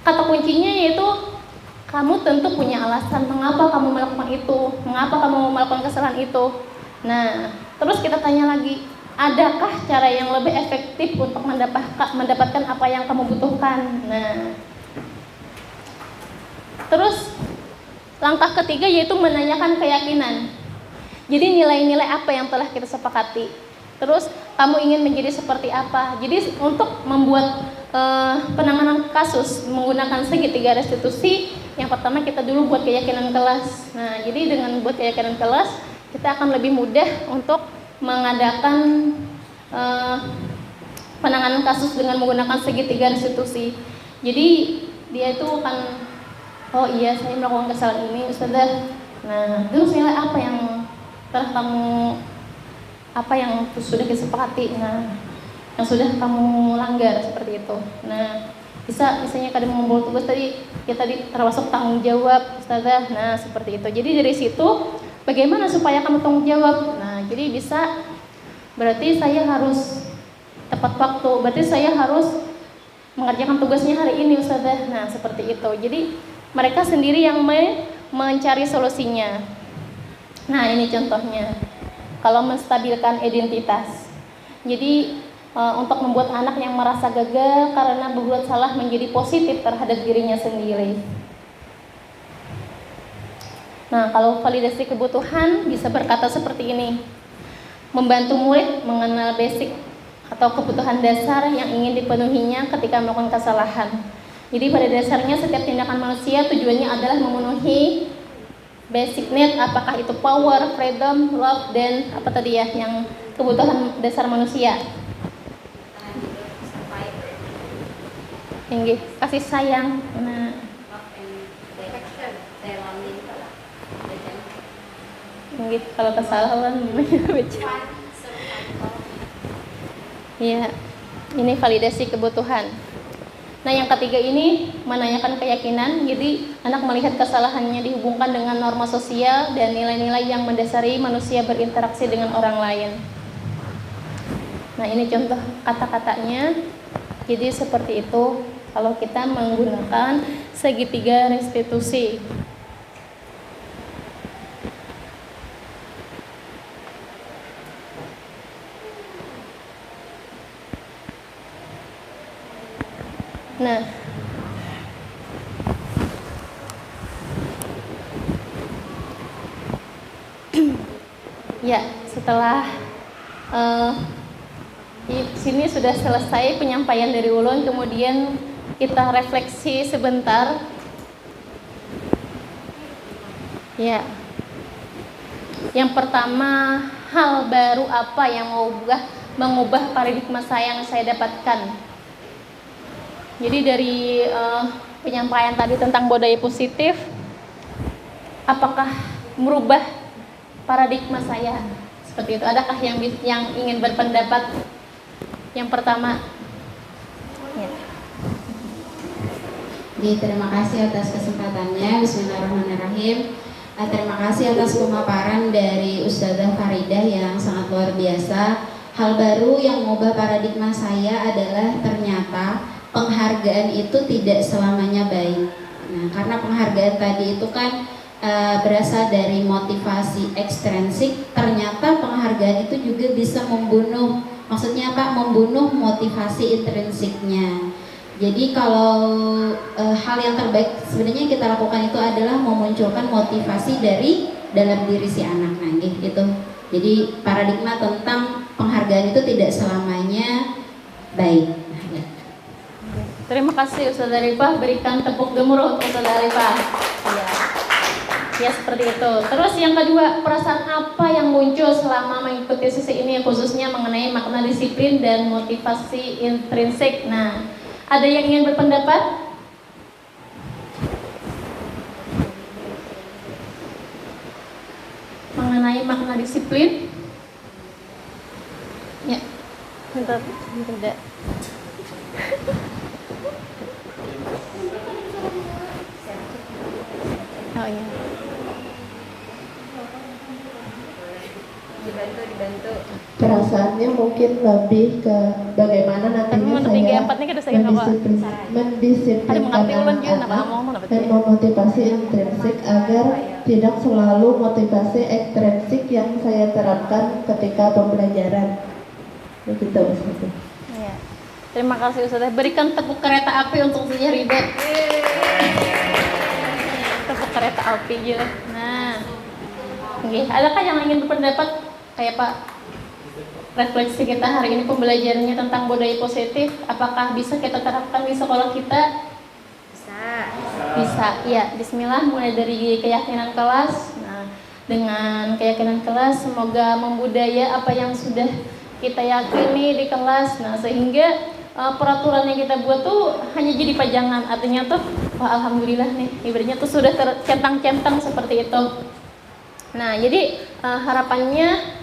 Kata kuncinya yaitu, kamu tentu punya alasan mengapa kamu melakukan itu, mengapa kamu melakukan kesalahan itu. Nah, terus kita tanya lagi, adakah cara yang lebih efektif untuk mendapatkan apa yang kamu butuhkan? Nah, terus langkah ketiga yaitu menanyakan keyakinan. Jadi nilai-nilai apa yang telah kita sepakati. Terus kamu ingin menjadi seperti apa? Jadi untuk membuat penanganan kasus menggunakan segitiga restitusi, yang pertama kita dulu buat keyakinan kelas. Nah, jadi dengan buat keyakinan kelas, kita akan lebih mudah untuk mengadakan penanganan kasus dengan menggunakan segitiga restitusi. Jadi dia itu akan, oh iya saya melakukan kesalahan ini Ustazah. Nah, terus nilai apa yang telah kamu, apa yang sudah disepakati, yang sudah kamu langgar seperti itu. Nah, misalnya kadang mengumpul tugas tadi, ya tadi termasuk tanggung jawab Ustazah. Nah, seperti itu. Jadi dari situ bagaimana supaya kamu tanggung jawab? Nah, jadi bisa, berarti saya harus tepat waktu, berarti saya harus mengerjakan tugasnya hari ini Ustazah. Nah, seperti itu. Jadi mereka sendiri yang mencari solusinya. Nah, ini contohnya. Kalau menstabilkan identitas. Jadi untuk membuat anak yang merasa gagal karena berbuat salah menjadi positif terhadap dirinya sendiri. Nah, kalau validasi kebutuhan bisa berkata seperti ini. Membantu murid mengenal basic atau kebutuhan dasar yang ingin dipenuhinya ketika melakukan kesalahan. Jadi pada dasarnya setiap tindakan manusia tujuannya adalah memenuhi basic need, apakah itu power, freedom, love, dan apa tadi ya, yang kebutuhan dasar manusia. Yang kasih sayang. Nah, kalau kesalahan ya, ini validasi kebutuhan. Nah, yang ketiga ini menanyakan keyakinan. Jadi anak melihat kesalahannya dihubungkan dengan norma sosial dan nilai-nilai yang mendasari manusia berinteraksi dengan orang lain. Nah, ini contoh kata-katanya. Jadi seperti itu kalau kita menggunakan segitiga restitusi. Nah, ya, setelah di sini sudah selesai penyampaian dari ulun, kemudian kita refleksi sebentar. Ya, yang pertama, hal hal baru apa yang mengubah paradigma yang saya dapatkan. Jadi dari penyampaian tadi tentang budaya positif, apakah merubah paradigma saya? Seperti itu. Adakah yang ingin berpendapat? Yang pertama, ya. Terima kasih atas kesempatannya. Bismillahirrahmanirrahim. Terima kasih atas pemaparan dari Ustazah Faridah yang sangat luar biasa. Hal baru yang mengubah paradigma saya adalah ternyata penghargaan itu tidak selamanya baik. Nah, karena penghargaan tadi itu kan berasal dari motivasi ekstrinsik, ternyata penghargaan itu juga bisa membunuh, maksudnya apa? Membunuh motivasi intrinsiknya. Jadi kalau hal yang terbaik sebenarnya kita lakukan itu adalah memunculkan motivasi dari dalam diri si anak. Nah, gitu. Jadi paradigma tentang penghargaan itu tidak selamanya baik. Nah, ya. Terima kasih Ustazah Arifah, berikan tepuk gemuruh untuk Ustazah Arifah. Ya seperti itu. Terus yang kedua, perasaan apa yang muncul selama mengikuti sesi ini khususnya mengenai makna disiplin dan motivasi intrinsik. Nah, ada yang ingin berpendapat? Mengenai makna disiplin? Ya, bentar, tidak. Oh iya. Dibantu. Perasaannya mungkin lebih ke bagaimana nantinya saya mendisiplinkan anak-anak dan memotivasi intrinsik agar tidak selalu motivasi ekstrinsik yang saya terapkan ketika pembelajaran. Begitu Ustazah. Ya. Terima kasih Ustazah. Berikan tepuk kereta api untuk Ustazah Rida. Tepuk kereta api gitu. Nah, oke. Adakah yang ingin berpendapat? Kayak Pak, refleksi kita hari ini pembelajarannya tentang budaya positif, apakah bisa kita terapkan di sekolah kita? Bisa, ya. Bismillah, mulai dari keyakinan kelas. Nah, dengan keyakinan kelas, semoga membudaya apa yang sudah kita yakini di kelas. Nah, sehingga peraturan yang kita buat tuh hanya jadi pajangan. Artinya tuh, wah alhamdulillah nih, ibaratnya tuh sudah tercentang-centang seperti itu. Nah, jadi harapannya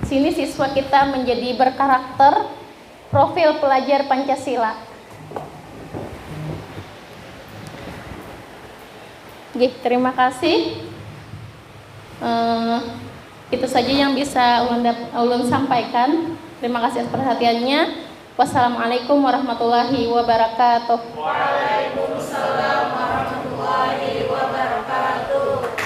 sini siswa kita menjadi berkarakter profil pelajar Pancasila. Oke, terima kasih. Itu saja yang bisa ulun sampaikan. Terima kasih atas perhatiannya. Wassalamualaikum warahmatullahi wabarakatuh. Waalaikumsalam warahmatullahi wabarakatuh.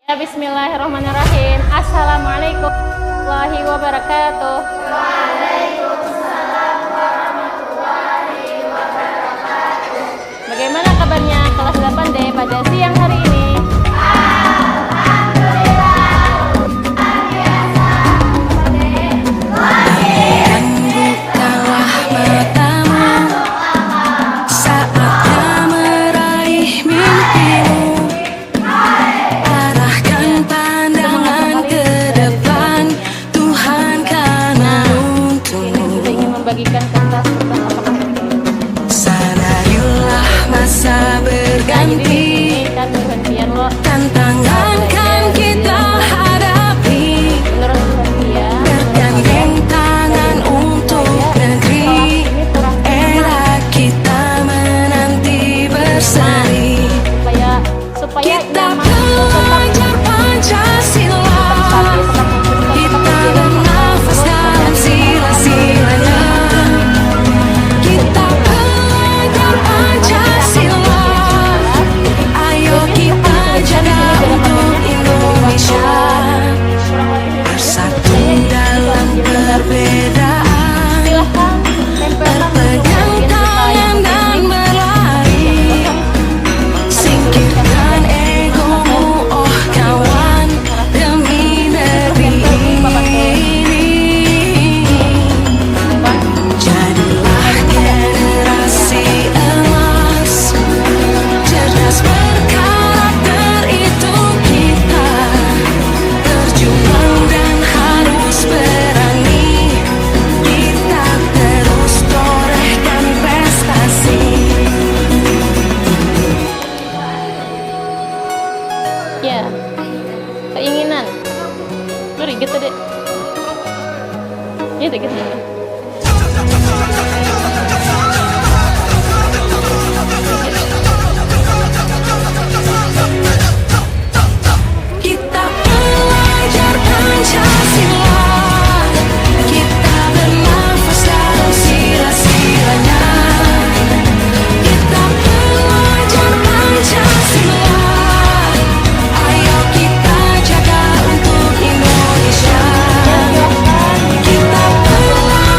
Ya, bismillahirrahmanirrahim. Assalamualaikum warahmatullahi wabarakatuh. Waalaikumsalam warahmatullahi wabarakatuh. Bagaimana kabarnya kelas 8D pada siang hari ini? Sadarilah masa berganti. Ya, keinginan. Lu gitu deh. Gitu gitu. Kita belajar Pancasila, kita bernafas dalam sila-silanya. Kita belajar Pancasila, ayo kita jaga untuk Indonesia. Kita belajar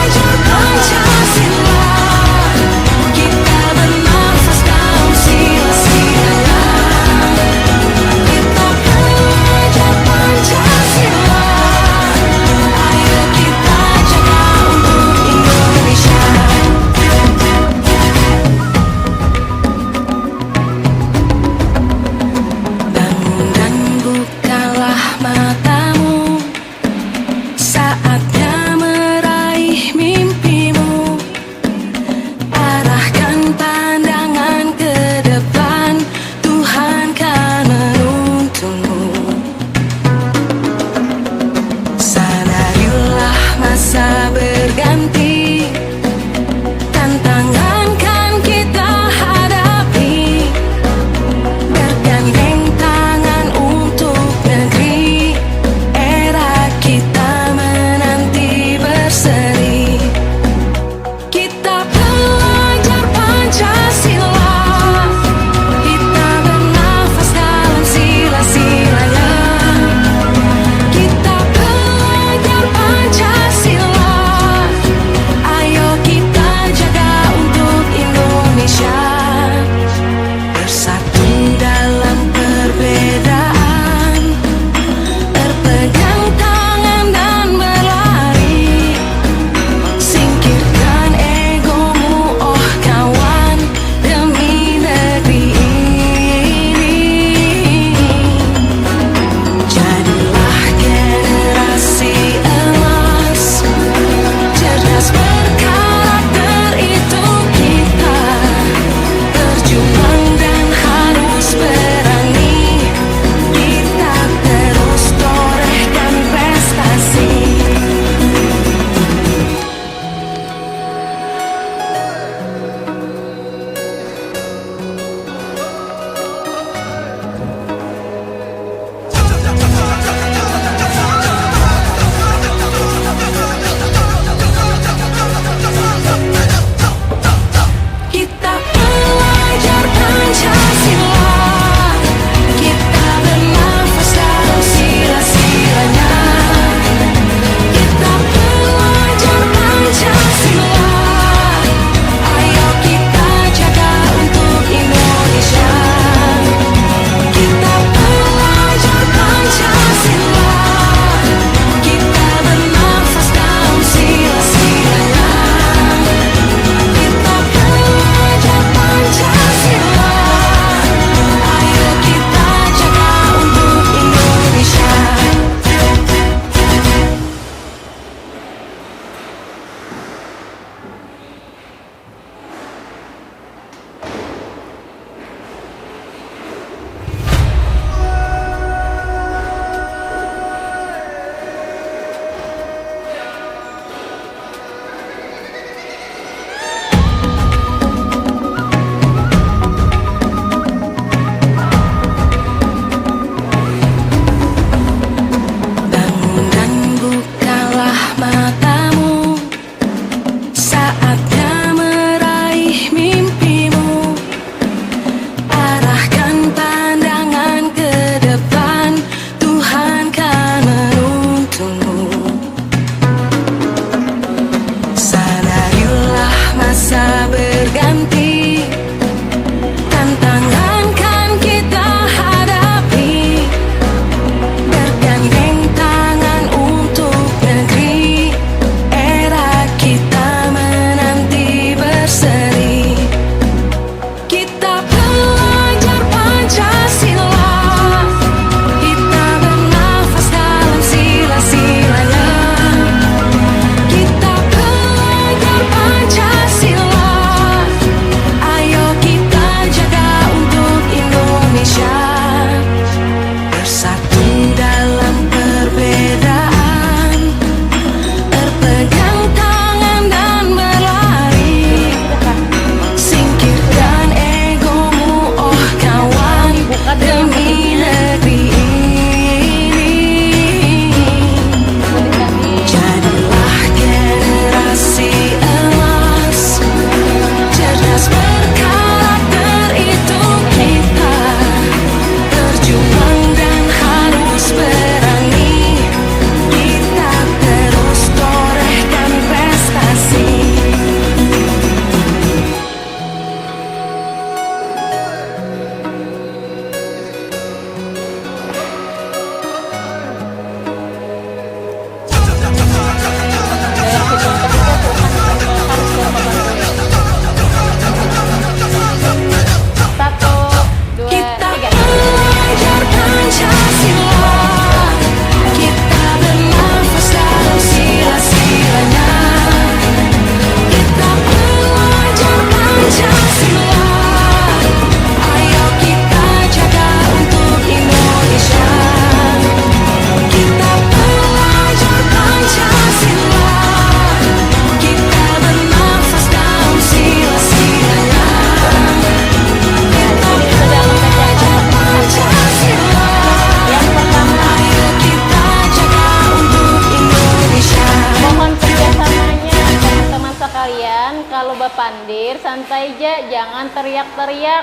santai aja, jangan teriak-teriak.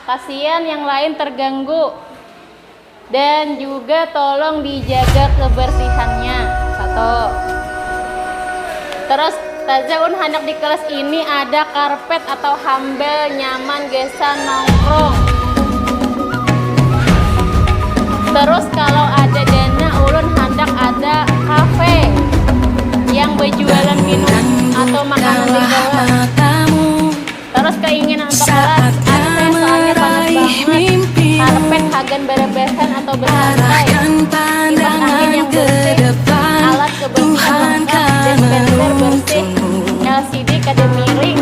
Kasihan yang lain terganggu. Dan juga tolong dijaga kebersihannya. Satu. Terus Tazaun hendak di kelas ini ada karpet atau hambel nyaman gesan nongkrong. Terus kalau ada dana ulun hendak ada kafe yang berjualan minum atau makanan di kelas. Terus keinginan untuk kelas ada saya soalnya banget karpet hagan berebesan atau bersantai, kipas angin yang bersih, alat kebersihan lengkap, dispenser bersih, LCD kada miring,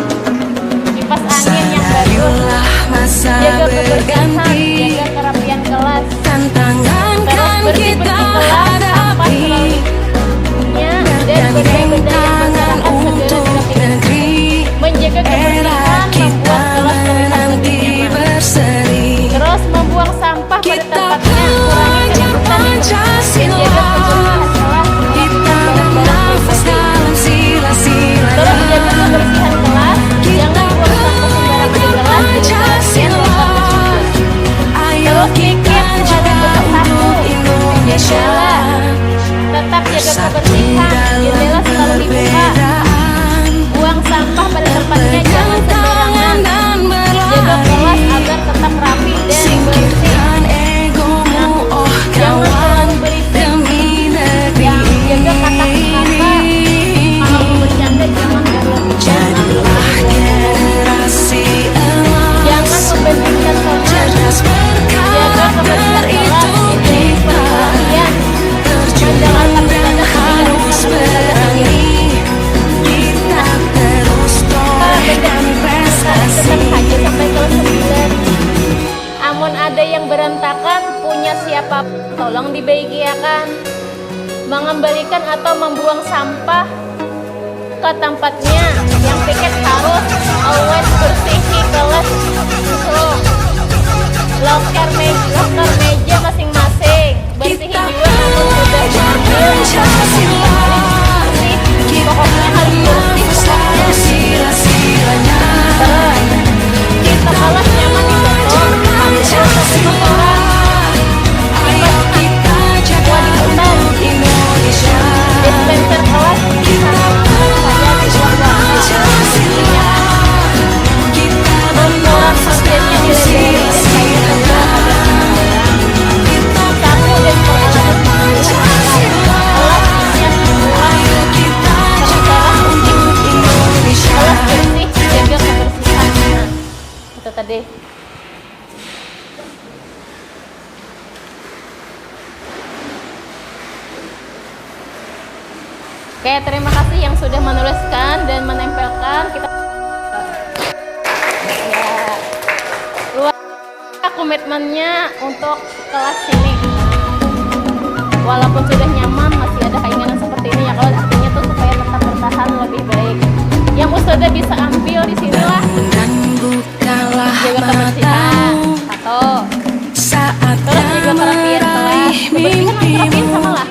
kipas angin yang bagus, jaga kebersihan, jaga kerapian kelas. Terus bersih-bersih kelas, sampah selalu punya, dan benda-benda yang berserakan segera dirapikan. Menjaga kebersihan membuat kelas terlihat lebih nyaman. Terus membuang sampah pada tempatnya, kurangi keributan dan jaga kebersihan kelas. Terus jaga kebersihan kelas, jangan buang sampah sembarangan di kelas, dan lupa mencuci. Terus mikir selalu bersatu, jendela tetap jaga kebersihan, jendela selalu dibuka. Buang sampah pada tempatnya, jangan sembarangan. Jaga kelas agar tetap rapi dan bersih. Jangan terlalu berisik. Jaga kata-kata. Kalau mau bercanda jangan berlebihan. Jangan membandingkan teman. Jaga kebersihan kelas. Ini perhatian. Jangan terkadang harus berani. Tetap saja sampai kelas 9. Amun ada yang berantakan, punya siapa tolong dibagiakan. Mengembalikan atau membuang sampah ke tempatnya. Yang piket harus always bersih kelas. Loker meja masing-masing. Bersihin juga amun sudah diambil. Pokoknya harus bersih. Terus kita kelas nyaman di kontrol. Ambil satu orang. Dispenser kelas bisa saja dibuang mengurangi kontennya nilai sapu dan peralatan kelas siap dibuang secara kelas bersih, jaga kebersihan. Itu tadi. Oke, terima kasih yang sudah menuliskan dan menempelkan. Kita ya, luar komitmennya untuk kelas ini. Walaupun sudah nyaman, masih ada keinginan seperti ini ya. Kalau artinya tuh supaya tetap bertahan lebih baik. Yang Ustazah bisa ambil di sinilah jaga kebersihan. Satu. Terus juga kerapian kelas. Kebersihan dan kerapian sama lah.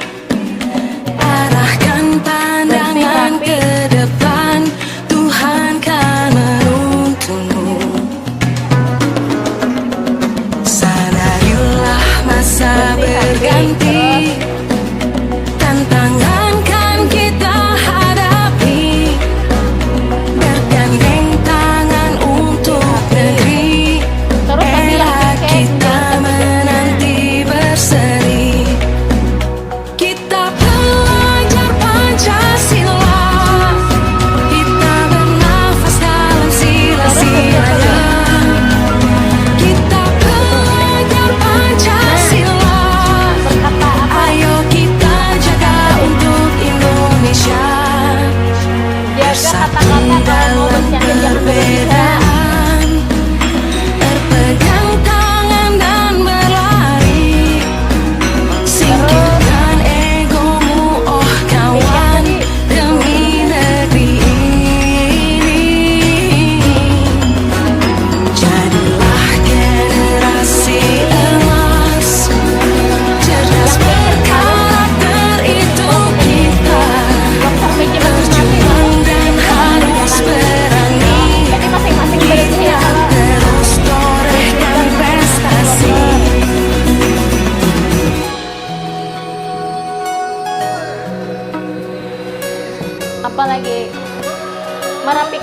Pandangan ke depan, Tuhan kan menuntunmu. Sadarilah masa berganti, tantangan kan kita hadapi. Bergandeng tangan untuk negeri,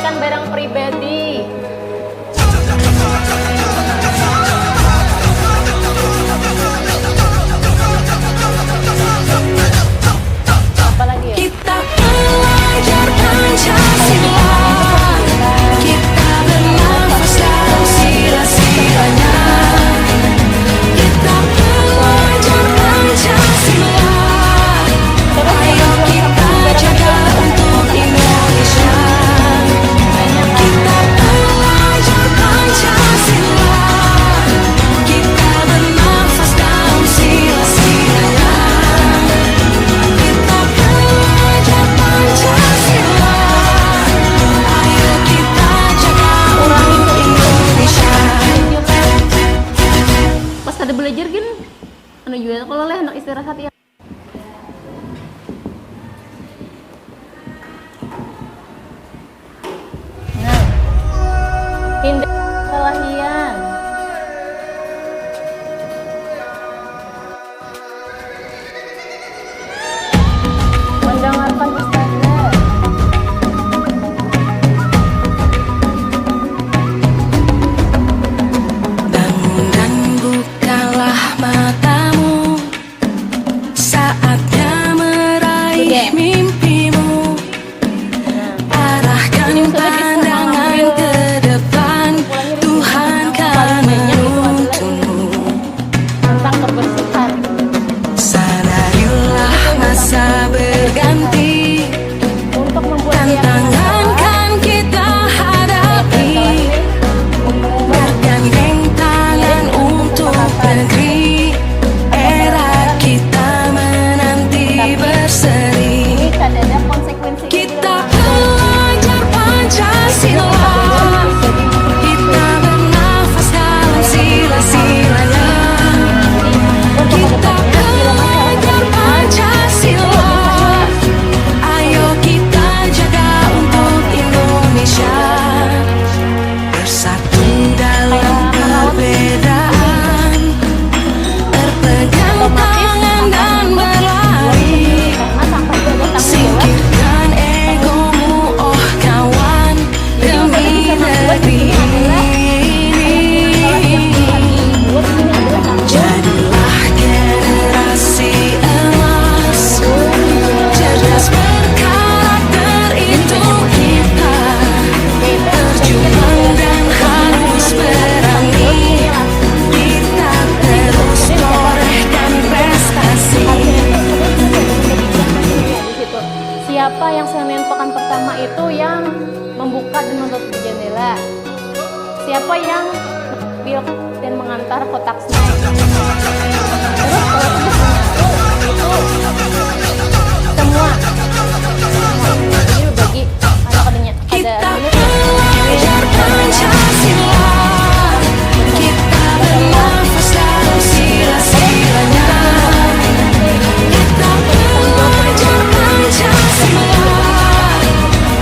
membagikan barang pribadi. Apalagi ya? Kita belajar Pancasila, kita bernafas dalam sila-silanya. Kita belajar Pancasila, ayo kita jaga untuk Indonesia. Kita belajar Pancasila, kita bernafas dalam sila-silanya. Kita belajar Pancasila, ayo kita jaga untuk Indonesia. Pas ada belajar gini, anu juga kalau leh nak istirahat ya. Nah, hindari kesalahan. Mendengarkan ustazah. Bangun dan bukalah matamu, saatnya meraih mimpimu. Arahkan pandangan ke depan, Tuhan kan menuntunmu. Tentang kebersihan. Sadarilah masa berganti, Untuk membuat tantangan kan kita hadapi. Bergandeng tangan untuk negeri, era kita menanti berseri. ada konsekuensi. Kita belajar Pancasila, kita bernafas dalam sila-silanya. Kita belajar Pancasila, ayo kita jaga untuk Indonesia. Bersatu dalam perbedaan, berpegang tangan dan berlari. Singkirkan egomu, oh kawan, demi negeri ini. Jadilah generasi emas, cerdas berkarakter itu kita. Berjuang dan harus berani, kita terus torehkan prestasi. Di situ. Siapa yang Senin pekan pertama itu yang membuka dan menutup jendela? Siapa yang mengambil dan mengantar kotak snack? Terus kalau itu semua. Jadi berbagi ada kodenya. Kita Ada belajar Pancasila, kita bernafas dalam sila-silanya. Kita belajar Pancasila,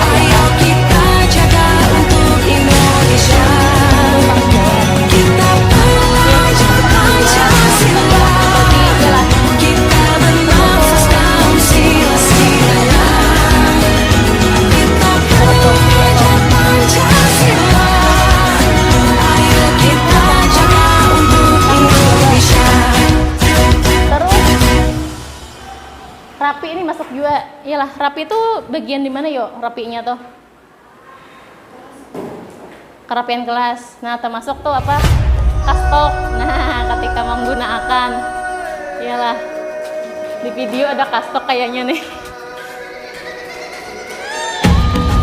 ayo kita jaga untuk Indonesia. Kita belajar Pancasila, kita bernafas dalam sila-silanya. Kita belajar Pancasila, ayo kita jaga untuk Indonesia. terus rapi ini masuk juga. Iyalah, rapi itu bagian di mana yo? Rapinya tuh kerapian kelas. Nah, termasuk tuh apa? Kastok. Nah, ketika menggunakan, iyalah, di video ada kastok kayaknya nih.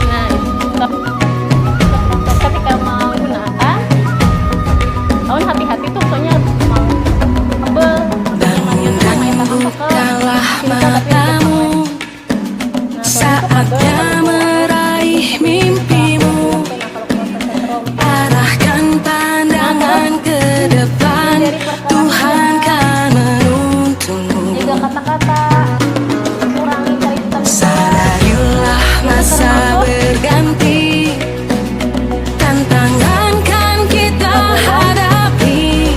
Nah, ketika menggunakan, tahun hati-hati tuh soalnya mau tebel. Bangun dan bukalah matamu, saatnya meraih mimpimu. Arahkan pandangan ke depan, Tuhan kan menuntunmu. Jaga kata-kata, kurangi cerita. Sadarilah masa berganti, tantangan kan kita hadapi.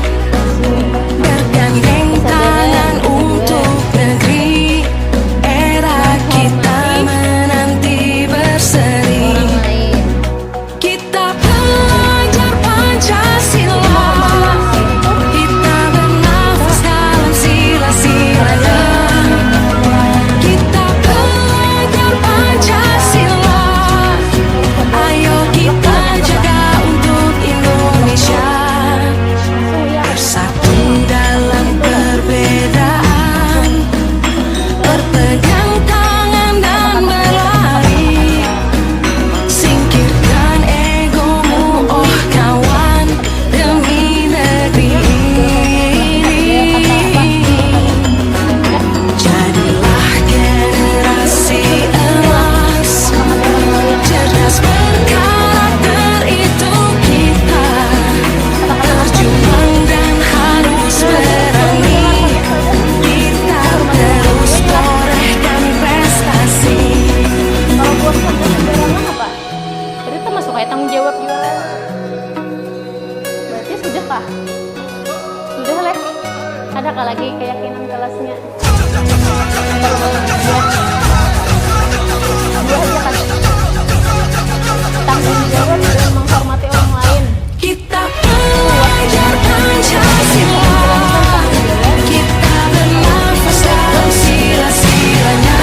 ada kah lagi keyakinan kelasnya? Tanggung jawab dan menghormati orang lain. Kita belajar Pancasila, kita bernafas dalam sila-silanya.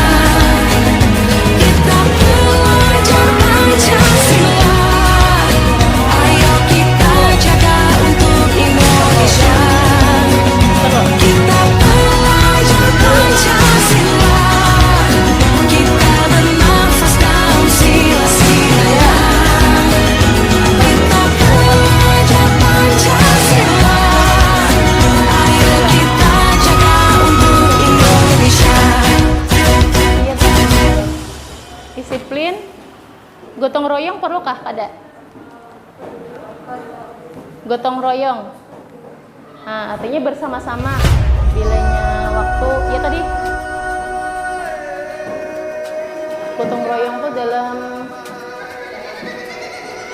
Kita belajar Pancasila, ayo kita jaga untuk Indonesia. Kita belajar Pancasila, kita bernafas dalam sila-silanya. Kita belajar Pancasila, ayo kita jaga untuk Indonesia. Disiplin, gotong royong perlukah kada? Gotong royong, nah, artinya bersama-sama. Bilanya waktu, ya tadi gotong royong tuh dalam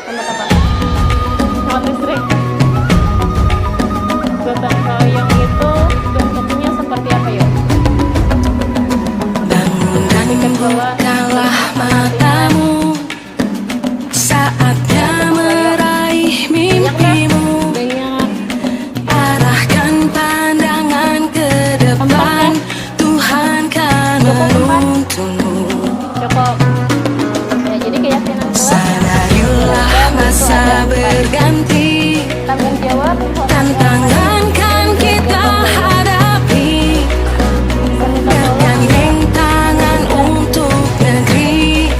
apa? Hemat listrik. Gotong royong itu bentuknya seperti apa yuk? Bangun dan bukalah matamu, saatnya meraih mimpimu. Arahkan pandangan ke depan, Tuhan kan menuntunmu. Cukup. Ya, jadi keyakinan kelas Sadarilah masa berganti, tanggung jawab tantangan kan kita hadapi. Bergandeng tangan untuk negeri,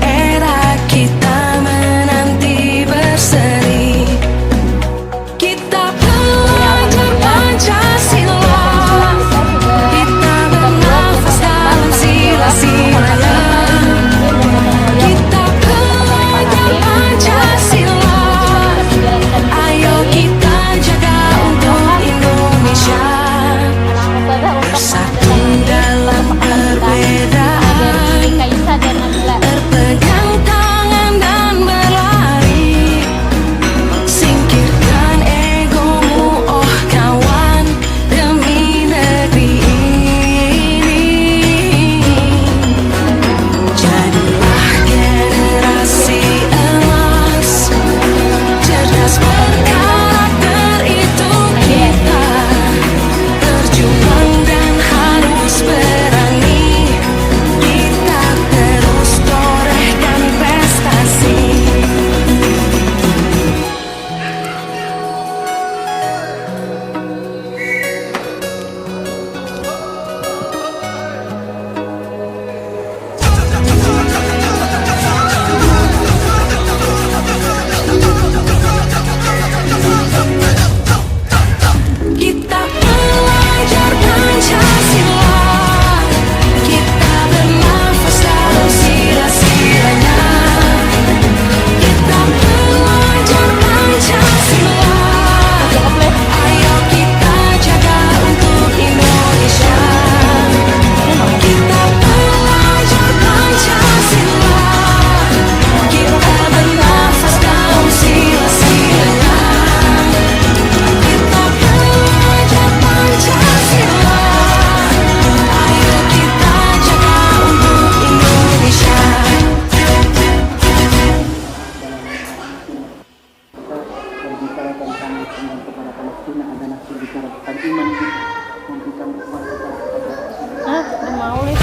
era kita menanti berseri. Kita belajar Pancasila, kita bernafas dalam sila-silanya. Kita belajar Pancasila, ayo kita jaga untuk Indonesia. Bersatu dalam perbedaan, berpegang tangan dan berlari. Singkirkan egomu, oh kawan, demi negeri ini. Jadilah generasi emas, cerdas berkarakter itu kita. Berjuang dan harus berani, kita terus torehkan prestasi. Kita belajar Pancasila, kita bernafas dalam sila-silanya. Kita belajar Pancasila, ayo kita jaga untuk Indonesia. Kita belajar Pancasila, kita bernafas dalam sila-silanya. Kita belajar Pancasila, ayo kita jaga untuk Indonesia. Berbicara tentang iman kepada Palestina adalah berbicara tentang iman memberikan kuasa kepada udah mau nih.